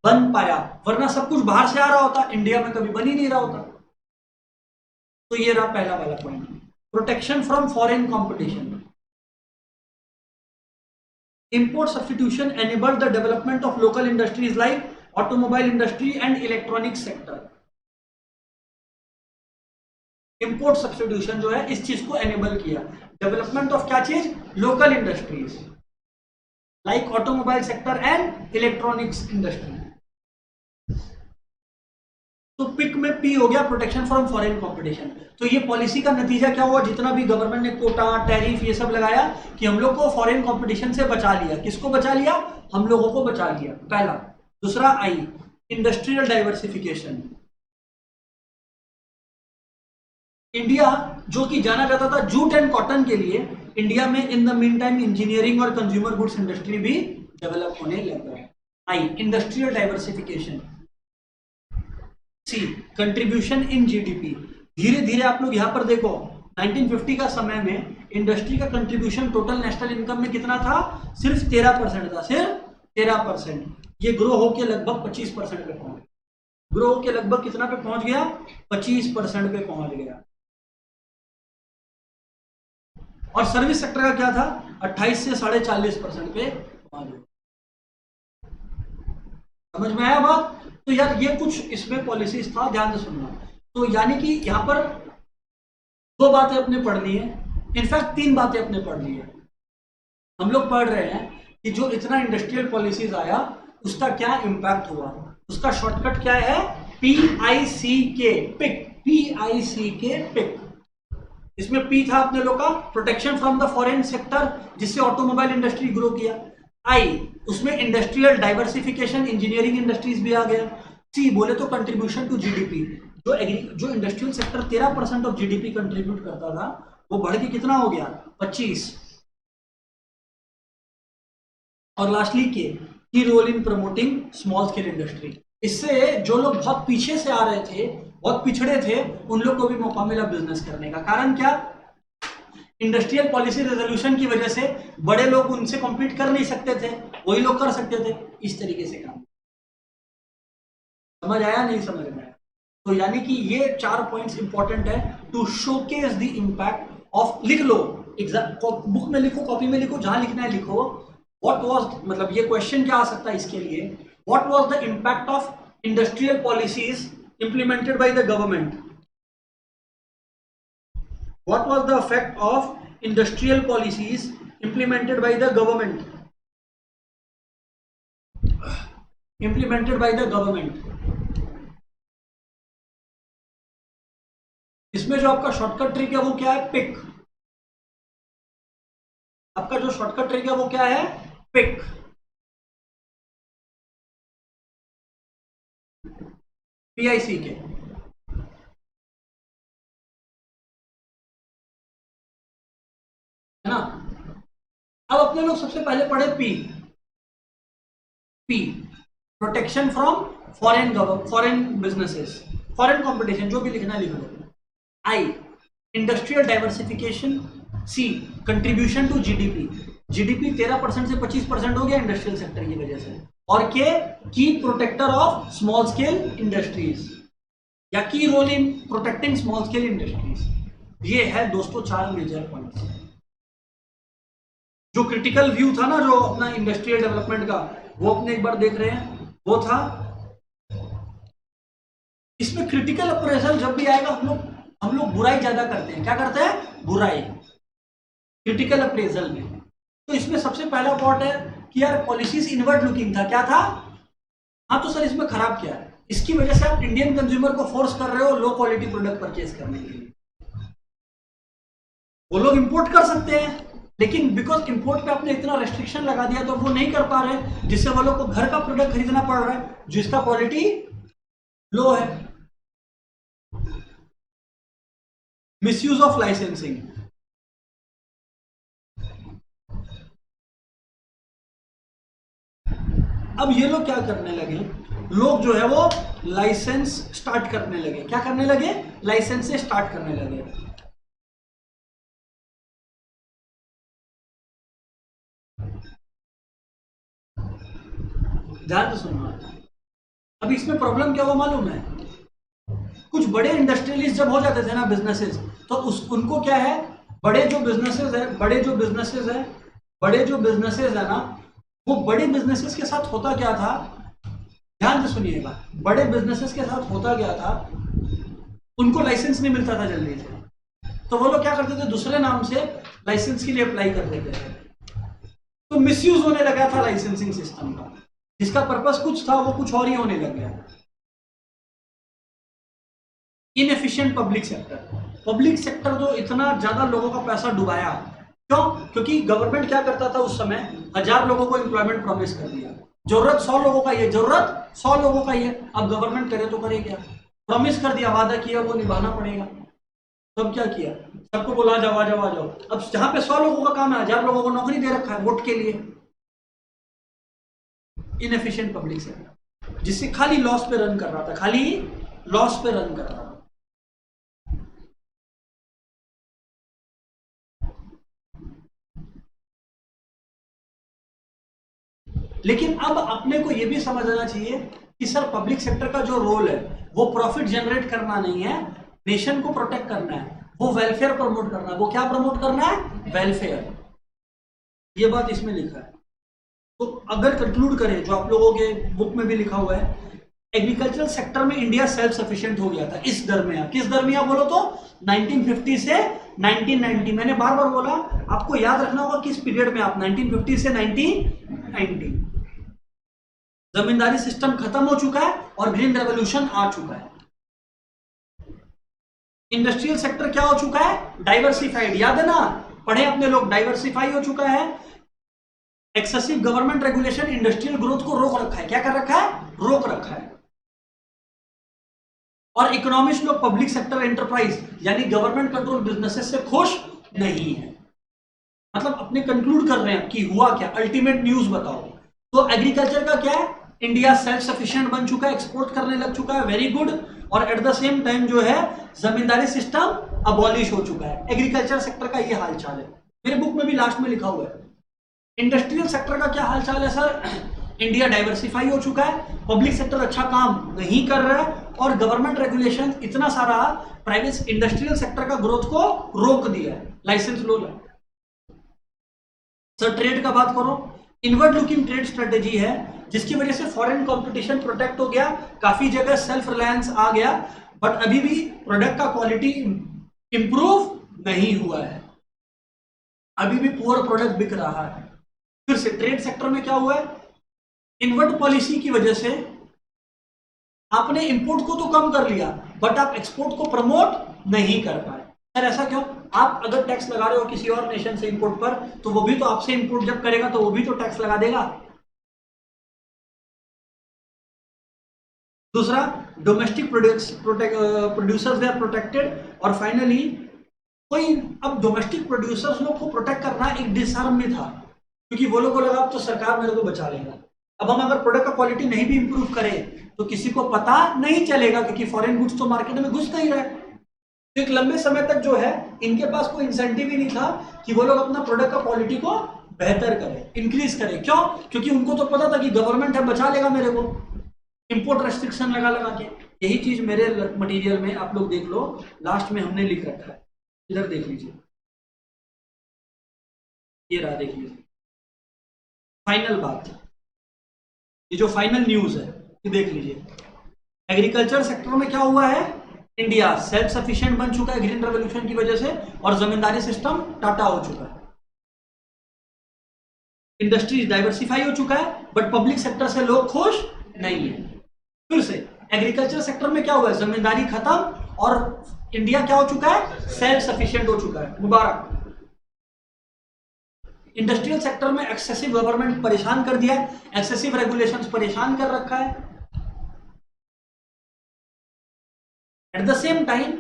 बन पाया, वरना सब कुछ बाहर से आ रहा होता, इंडिया में कभी बन ही नहीं रहा होता। तो ये रहा पहला वाला point, protection from foreign competition. Import substitution enabled the development of local industries like automobile industry and electronic sector. Import substitution जो है इस चीज को एनेबल किया, डेवलपमेंट ऑफ क्या चीज? Local industries like automobile sector and electronics industry. तो pick में पी हो गया, प्रोटेक्शन फ्रॉम फॉरेन कंपटीशन। तो ये पॉलिसी का नतीजा क्या हुआ? जितना भी गवर्नमेंट ने कोटा, टैरिफ ये सब लगाया कि हम लोग को फॉरेन कंपटीशन से बचा लिया। किसको बचा लिया? हम लोगों को बचा लिया, पहला। दूसरा आई, इंडस्ट्रियल डाइवर्सिफिकेशन। इंडिया जो कि जाना जाता था जूट एंड कॉटन के लिए, इंडिया में in the mean time engineering और कंज्यूमर गुड्स इंडस्ट्री भी डेवलप होने लगा है। I, industrial diversification. C, contribution in GDP. धीरे धीरे आप लोग यहां पर देखो, 1950 का समय में इंडस्ट्री का कंट्रीब्यूशन टोटल नेशनल इनकम में कितना था? सिर्फ 13% था, सिर्फ 13%। ये ग्रो होकर लगभग 25% पे पहुंच गया। ग्रो होकर लगभग कितना पे पहुंच गया? 25% पे पहुंच गया। और सर्विस सेक्टर का क्या था? 28 से 40.5% पे पहुंच गया। समझ में आया बात? तो यार ये कुछ इसमें पॉलिसीज था, ध्यान से सुनना। तो यानी कि यहां पर 2 बातें अपने पढ़ ली है, इनफैक्ट 3 बातें अपने पढ़ ली है। हम लोग पढ़ रहे हैं कि जो इतना इंडस्ट्रियल पॉलिसीज आया उसका क्या इंपैक्ट हुआ, उसका शॉर्टकट क्या है? PICK, pick, PICK, pick. इसमें पी था अपने लोग का protection from the foreign sector, जिससे ऑटोमोबाइल इंडस्ट्री ग्रो किया। आई, उसमें इंडस्ट्रियल डाइवर्सिफिकेशन, इंजीनियरिंग इंडस्ट्रीज भी आ गया। सी बोले तो कंट्रीब्यूशन टू जीडीपी, जो industrial sector 13% of GDP contribute करता था, वो बढ़ के कितना हो गया? 25। और lastly K key role in promoting small scale industry. इससे जो लोग बहुत पीछे से आ रहे थे, बहुत पिछड़े थे, उन लोग को भी मौका मिला बिजनेस करने का। कारण क्या? इंडस्ट्रियल पॉलिसी रेजोल्यूशन की वजह से बड़े लोग उनसे कॉम्पीट कर नहीं सकते थे, वही लोग कर सकते थे। इस तरीके से काम। समझ आया? नहीं समझ में आया? तो यानी कि ये 4 पॉइंट्स इंपॉर्टेंट है to showcase the impact of. लिख लो, एग्जाम बुक में लिखो, कॉपी में लिखो, जहां लिखना है लिखो। व्हाट वाज, मतलब ये क्वेश्चन क्या आ सकता है इसके लिए, what was the impact of industrial policies implemented by the government? What was the effect of industrial policies implemented by the government? Implemented by the government. इसमें जो आपका शॉर्टकट ट्रिक है वो क्या है? पिक। आपका जो शॉर्टकट ट्रिक है वो क्या है? पिक। PIC के। है ना? अब अपने लोग सबसे पहले पढ़े P protection from foreign businesses, foreign competition, जो भी लिखना है लिख लो। I industrial diversification. C contribution to GDP. GDP 13% से 25% हो गया इंडस्ट्रियल सेक्टर की वजह से। और K key protector of small scale industries, या key role in protecting small scale industries. ये है दोस्तों 4 मेजर पॉइंट्स। जो क्रिटिकल व्यू था ना, जो अपना इंडस्ट्रियल डेवलपमेंट का, वो अपने एक बार देख रहे हैं। वो था, इसमें क्रिटिकल अप्रेजल जब भी आएगा हम लोग बुराई ज्यादा करते हैं। क्या करते हैं? बुराई, क्रिटिकल अप्रेजल में। तो इसमें सबसे पहला पॉइंट है कि यार पॉलिसीज इनवर्ड लुकिंग था। क्या था? हाँ, तो सर इसमें खराब क्या है? इसकी वजह से आप इंडियन कंज्यूमर को फोर्स कर रहे हो लो क्वालिटी प्रोडक्ट परचेज करने के लिए। वो लोग इंपोर्ट कर सकते हैं, लेकिन बिकॉज इंपोर्ट पे आपने इतना रेस्ट्रिक्शन लगा दिया तो वो नहीं कर पा रहे, जिससे वो लोग को घर का प्रोडक्ट खरीदना पड़ रहा है जिसका क्वालिटी लो है। Misuse of licensing. अब ये लोग क्या करने लगे? लोग जो है वो लाइसेंस स्टार्ट करने लगे। क्या करने लगे? लाइसेंस से स्टार्ट करने लगे। ध्यान से सुनना। अब इसमें प्रॉब्लम क्या हुआ मालूम है? कुछ बड़े इंडस्ट्रियलिस्ट जब हो जाते थे ना बिजनेसेस, तो उनको क्या है, बड़े जो बिजनेसेस है ना, वो बड़े बिजनेसेस के साथ होता क्या था? ध्यान से सुनिएगा। बड़े बिजनेसेस के साथ होता क्या था, उनको लाइसेंस नहीं मिलता था जल्दी से, तो वो लोग क्या करते थे? दूसरे नाम से लाइसेंस के लिए अप्लाई कर देते थे। तो मिसयूज होने लगा था लाइसेंसिंग सिस्टम का, जिसका पर्पस कुछ था वो कुछ और ही होने लग गया। इनएफिशिएंट पब्लिक सेक्टर जो इतना ज्यादा लोगों का पैसा डुबाया। क्यों? क्योंकि गवर्नमेंट क्या करता था उस समय? 1000 लोगों को एम्प्लॉयमेंट प्रॉमिस कर दिया। जरूरत 100 लोगों का ही है, जरूरत 100 लोगों का ही है। अब गवर्नमेंट करे तो करे क्या? प्रॉमिस कर दिया, वादा किया, वो निभाना पड़ेगा। तब क्या किया? सबको बोला आ जाओ आ जाओ आ जाओ। अब जहां पे 100 लोगों का काम है, 1000 लोगों को नौकरी दे रखा है वोट के लिए। इनएफिशिएंट पब्लिक सेक्टर, जिससे खाली लॉस पे रन कर रहा था, खाली लॉस पे रन कर रहा था। लेकिन अब अपने को यह भी समझ आना चाहिए कि सर पब्लिक सेक्टर का जो रोल है वो प्रॉफिट जनरेट करना नहीं है, नेशन को प्रोटेक्ट करना है, वो वेलफेयर प्रमोट करना है। वो क्या प्रमोट करना है? वेलफेयर। ये बात इसमें लिखा है। तो अगर कंक्लूड करें, जो आप लोगों के बुक में भी लिखा हुआ है, एग्रीकल्चरल सेक्टर में इंडिया सेल्फ सफिशिएंट हो गया था इस दरमियान। किस दरमियान बोलो तो? 1950 से 1990। मैंने बार बार बोला, आपको याद रखना होगा किस पीरियड में आप 1950 से 1990। जमींदारी सिस्टम खत्म हो चुका है और ग्रीन रेवोल्यूशन आ चुका है। इंडस्ट्रियल सेक्टर क्या हो चुका है? डाइवर्सिफाइड। याद है ना, पढ़े अपने लोग, डाइवर्सिफाई हो चुका है। Excessive government regulation industrial growth को रोक रखा है। क्या कर रखा है? रोक रखा है। और इकोनॉमिस्ट लोग पब्लिक सेक्टर एंटरप्राइज यानी गवर्नमेंट कंट्रोल बिजनेसेस से खुश नहीं है। मतलब अपने कंक्लूड कर रहे हैं कि हुआ क्या, अल्टीमेट न्यूज बताओ। तो एग्रीकल्चर का क्या है? इंडिया सेल्फ सफिशिएंट बन चुका है, एक्सपोर्ट करने लग चुका है, वेरी गुड। और एट द सेम टाइम जो है जमींदारी सिस्टम अबॉलिश हो चुका है। एग्रीकल्चर सेक्टर का ये हाल चाल है, मेरे बुक में भी लास्ट में लिखा हुआ है। इंडस्ट्रियल सेक्टर का क्या हाल चाल है सर? इंडिया डाइवर्सिफाई हो चुका है, पब्लिक सेक्टर अच्छा काम नहीं कर रहा है, और गवर्नमेंट रेगुलेशन इतना सारा प्राइवेट इंडस्ट्रियल सेक्टर का ग्रोथ को रोक दिया है, लाइसेंस लो। सर ट्रेड का बात करो, इनवर्ड लुकिंग ट्रेड स्ट्रेटेजी है जिसकी वजह से फॉरेन कंपटीशन प्रोटेक्ट हो गया, काफी जगह सेल्फ रिलायंस आ गया, बट अभी भी प्रोडक्ट का क्वालिटी इंप्रूव नहीं हुआ है, अभी भी पुअर प्रोडक्ट बिक रहा है। फिर से ट्रेड सेक्टर में क्या हुआ है? इनवर्ड पॉलिसी की वजह से आपने इंपोर्ट को तो कम कर लिया, बट आप एक्सपोर्ट को प्रमोट नहीं कर पाए। सर ऐसा क्यों? आप अगर टैक्स लगा रहे हो किसी और नेशन से इंपोर्ट पर, तो वो भी तो आपसे इंपोर्ट जब करेगा तो वो भी तो टैक्स लगा देगा। दूसरा, domestic producers they are protected. और फाइनली कोई, अब डोमेस्टिक प्रोड्यूसर्स लोग को प्रोटेक्ट करना एक डिसआर्म में था, क्योंकि वो लोग को लगा अब तो सरकार मेरे को बचा लेगा। अब हम अगर प्रोडक्ट का क्वालिटी नहीं भी इंप्रूव करें तो किसी को पता नहीं चलेगा, क्योंकि फॉरेन गुड्स तो मार्केट में घुस नहीं रहा है। तो एक लंबे समय तक जो है इनके पास कोई इंसेंटिव ही नहीं था कि वो लोग अपना प्रोडक्ट का क्वालिटी को बेहतर करें, इंक्रीज करें। क्यों? क्योंकि उनको तो पता था कि गवर्नमेंट है, बचा लेगा मेरे को, इंपोर्ट रेस्ट्रिक्शन लगा के। यही चीज मेरे मटेरियल में आप लोग देख लो, लास्ट में हमने लिख रखा है, इधर देख लीजिए, ये रहा, देख लीजिए फाइनल बात, ये जो फाइनल न्यूज है ये देख लीजिए। एग्रीकल्चर सेक्टर में क्या हुआ है? इंडिया सेल्फ सफिशिएंट बन चुका है ग्रीन रेवोल्यूशन की वजह से, और जमींदारी सिस्टम टाटा हो चुका है। इंडस्ट्रीज डाइवर्सिफाई हो चुका है, बट पब्लिक सेक्टर से लोग खुश नहीं है। फिर से एग्रीकल्चर सेक्टर में क्या हुआ है? जमींदारी खत्म, और इंडिया क्या हो चुका है? सेल्फ सफिशिएंट हो चुका है, मुबारक। इंडस्ट्रियल सेक्टर में एक्सेसिव गवर्नमेंट परेशान कर दिया है, एक्सेसिव रेगुलेशंस परेशान कर रखा है। At the same time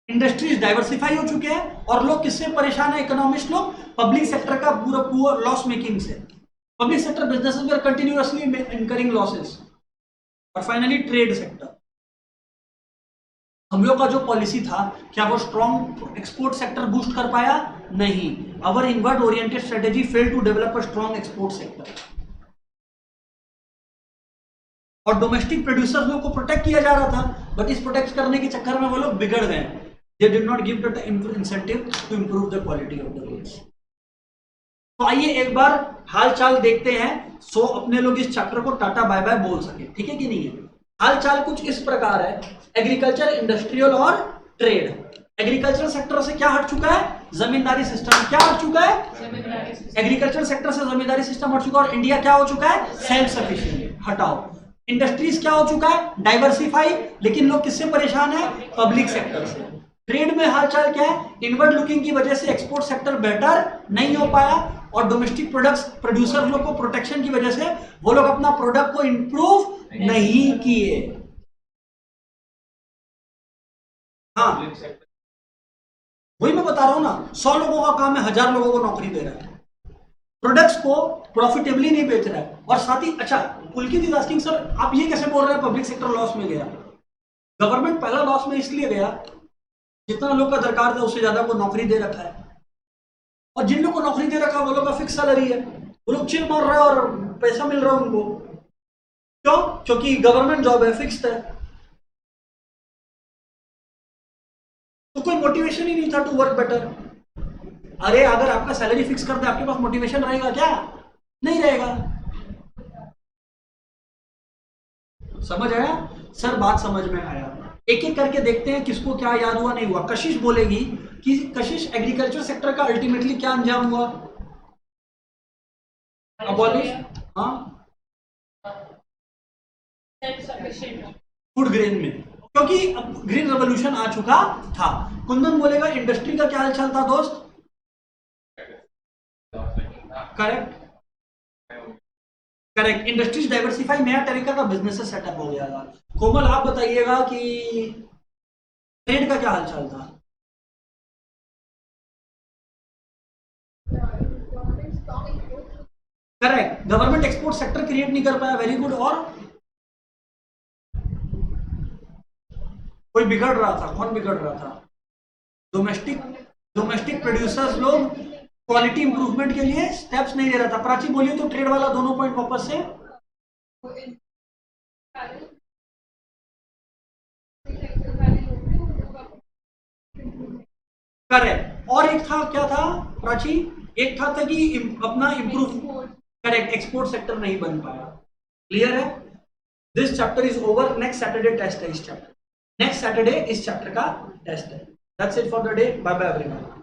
industries diversify हो चुके हैं, और लोग किससे परेशान है? इकोनॉमिस्ट लोग पब्लिक सेक्टर का पूरा पुअर लॉस मेकिंग से। पब्लिक सेक्टर बिजनेसेस वे आर कंटिन्यूअसली इनकरिंग लॉसेस। और फाइनली ट्रेड सेक्टर, हम लोग का जो पॉलिसी था, क्या वो स्ट्रॉन्ग एक्सपोर्ट सेक्टर बूस्ट कर पाया? नहीं। Our inward oriented strategy fail to develop a strong export sector. और डोमेस्टिक प्रोड्यूसर्स लोग को प्रोटेक्ट किया जा रहा था, बट इस प्रोटेक्ट करने के चक्कर में वो लोग बिगड़ गए। They did not give the incentive to improve the quality of the goods. तो आइए एक बार हाल चाल देखते हैं, सो अपने लोग इस चैप्टर को टाटा बाय बाय बोल सके, ठीक है कि नहीं है? हाल चाल कुछ इस प्रकार है, एग्रीकल्चर, इंडस्ट्रियल और ट्रेड। एग्रीकल्चर सेक्टर से क्या हट चुका है? जमींदारी सिस्टम। क्या हट चुका है? एग्रीकल्चर सेक्टर से जमींदारी सिस्टम हट चुका है, और इंडिया क्या हो चुका है? Self sufficient. हटाओ। इंडस्ट्रीज क्या हो चुका है? डाइवर्सिफाई, लेकिन लोग किससे परेशान है? पब्लिक सेक्टर से। ट्रेड में हालचाल क्या है? इनवर्ड लुकिंग की वजह से एक्सपोर्ट सेक्टर बेटर नहीं हो पाया, और डोमेस्टिक प्रोडक्ट्स प्रोड्यूसर लोग को प्रोटेक्शन की वजह से वो लोग अपना प्रोडक्ट को इंप्रूव नहीं किए। हाँ, वही मैं बता रहा हूं ना, 100 लोगों का काम है, 1000 लोगों को नौकरी दे रहा है, प्रोडक्ट्स को प्रॉफिटेबली नहीं बेच रहा है। और साथ ही, अच्छा, पुलकित इज आस्किंग सर आप ये कैसे बोल रहे हैं पब्लिक सेक्टर लॉस में गया? गवर्नमेंट पहला लॉस में इसलिए गया, जितना लोग का दरकार था उससे ज्यादा को नौकरी दे रखा है, और जिन लोग को नौकरी दे रखा है वो लोग का फिक्स सैलरी है, वो लोग चिल मार रहे हैं और पैसा मिल रहा है उनको। क्यों? क्योंकि गवर्नमेंट जॉब है, फिक्स्ड है, तो कोई मोटिवेशन ही नहीं था टू वर्क बेटर। अरे अगर आपका सैलरी फिक्स कर दे, आपके पास मोटिवेशन रहेगा क्या? नहीं रहेगा। समझ आया सर? बात समझ में आया? एक एक करके देखते हैं किसको क्या याद हुआ, नहीं हुआ। कशिश बोलेगी कि कशिश, एग्रीकल्चर सेक्टर का अल्टीमेटली क्या अंजाम हुआ? अबॉलिश। हाँ, फूड ग्रेन में, क्योंकि अब ग्रीन रेवोल्यूशन आ चुका था। कुंदन बोलेगा इंडस्ट्री का क्या हाल चाल था दोस्त? Correct, correct. इंडस्ट्रीज डाइवर्सिफाई, नया तरीका का बिजनेस सेटअप हो गया था। कोमल आप बताइएगा कि ट्रेड का क्या हाल चाल था? Correct, government export sector create नहीं कर पाया, वेरी गुड। और कोई बिगड़ रहा था, कौन बिगड़ रहा था? डोमेस्टिक प्रोड्यूसर्स लोग क्वालिटी इंप्रूवमेंट के लिए स्टेप्स नहीं ले रहा था। प्राची बोलिए तो ट्रेड वाला दोनों पॉइंट वापस से। करेक्ट, और एक था, क्या था प्राची? एक था कि अपना इंप्रूव, करेक्ट, एक्सपोर्ट सेक्टर नहीं बन पाया। क्लियर है? This chapter is over. Next Saturday test है इस चैप्टर, नेक्स्ट सैटरडे इस चैप्टर का टेस्ट है। That's it for the day, bye bye everyone.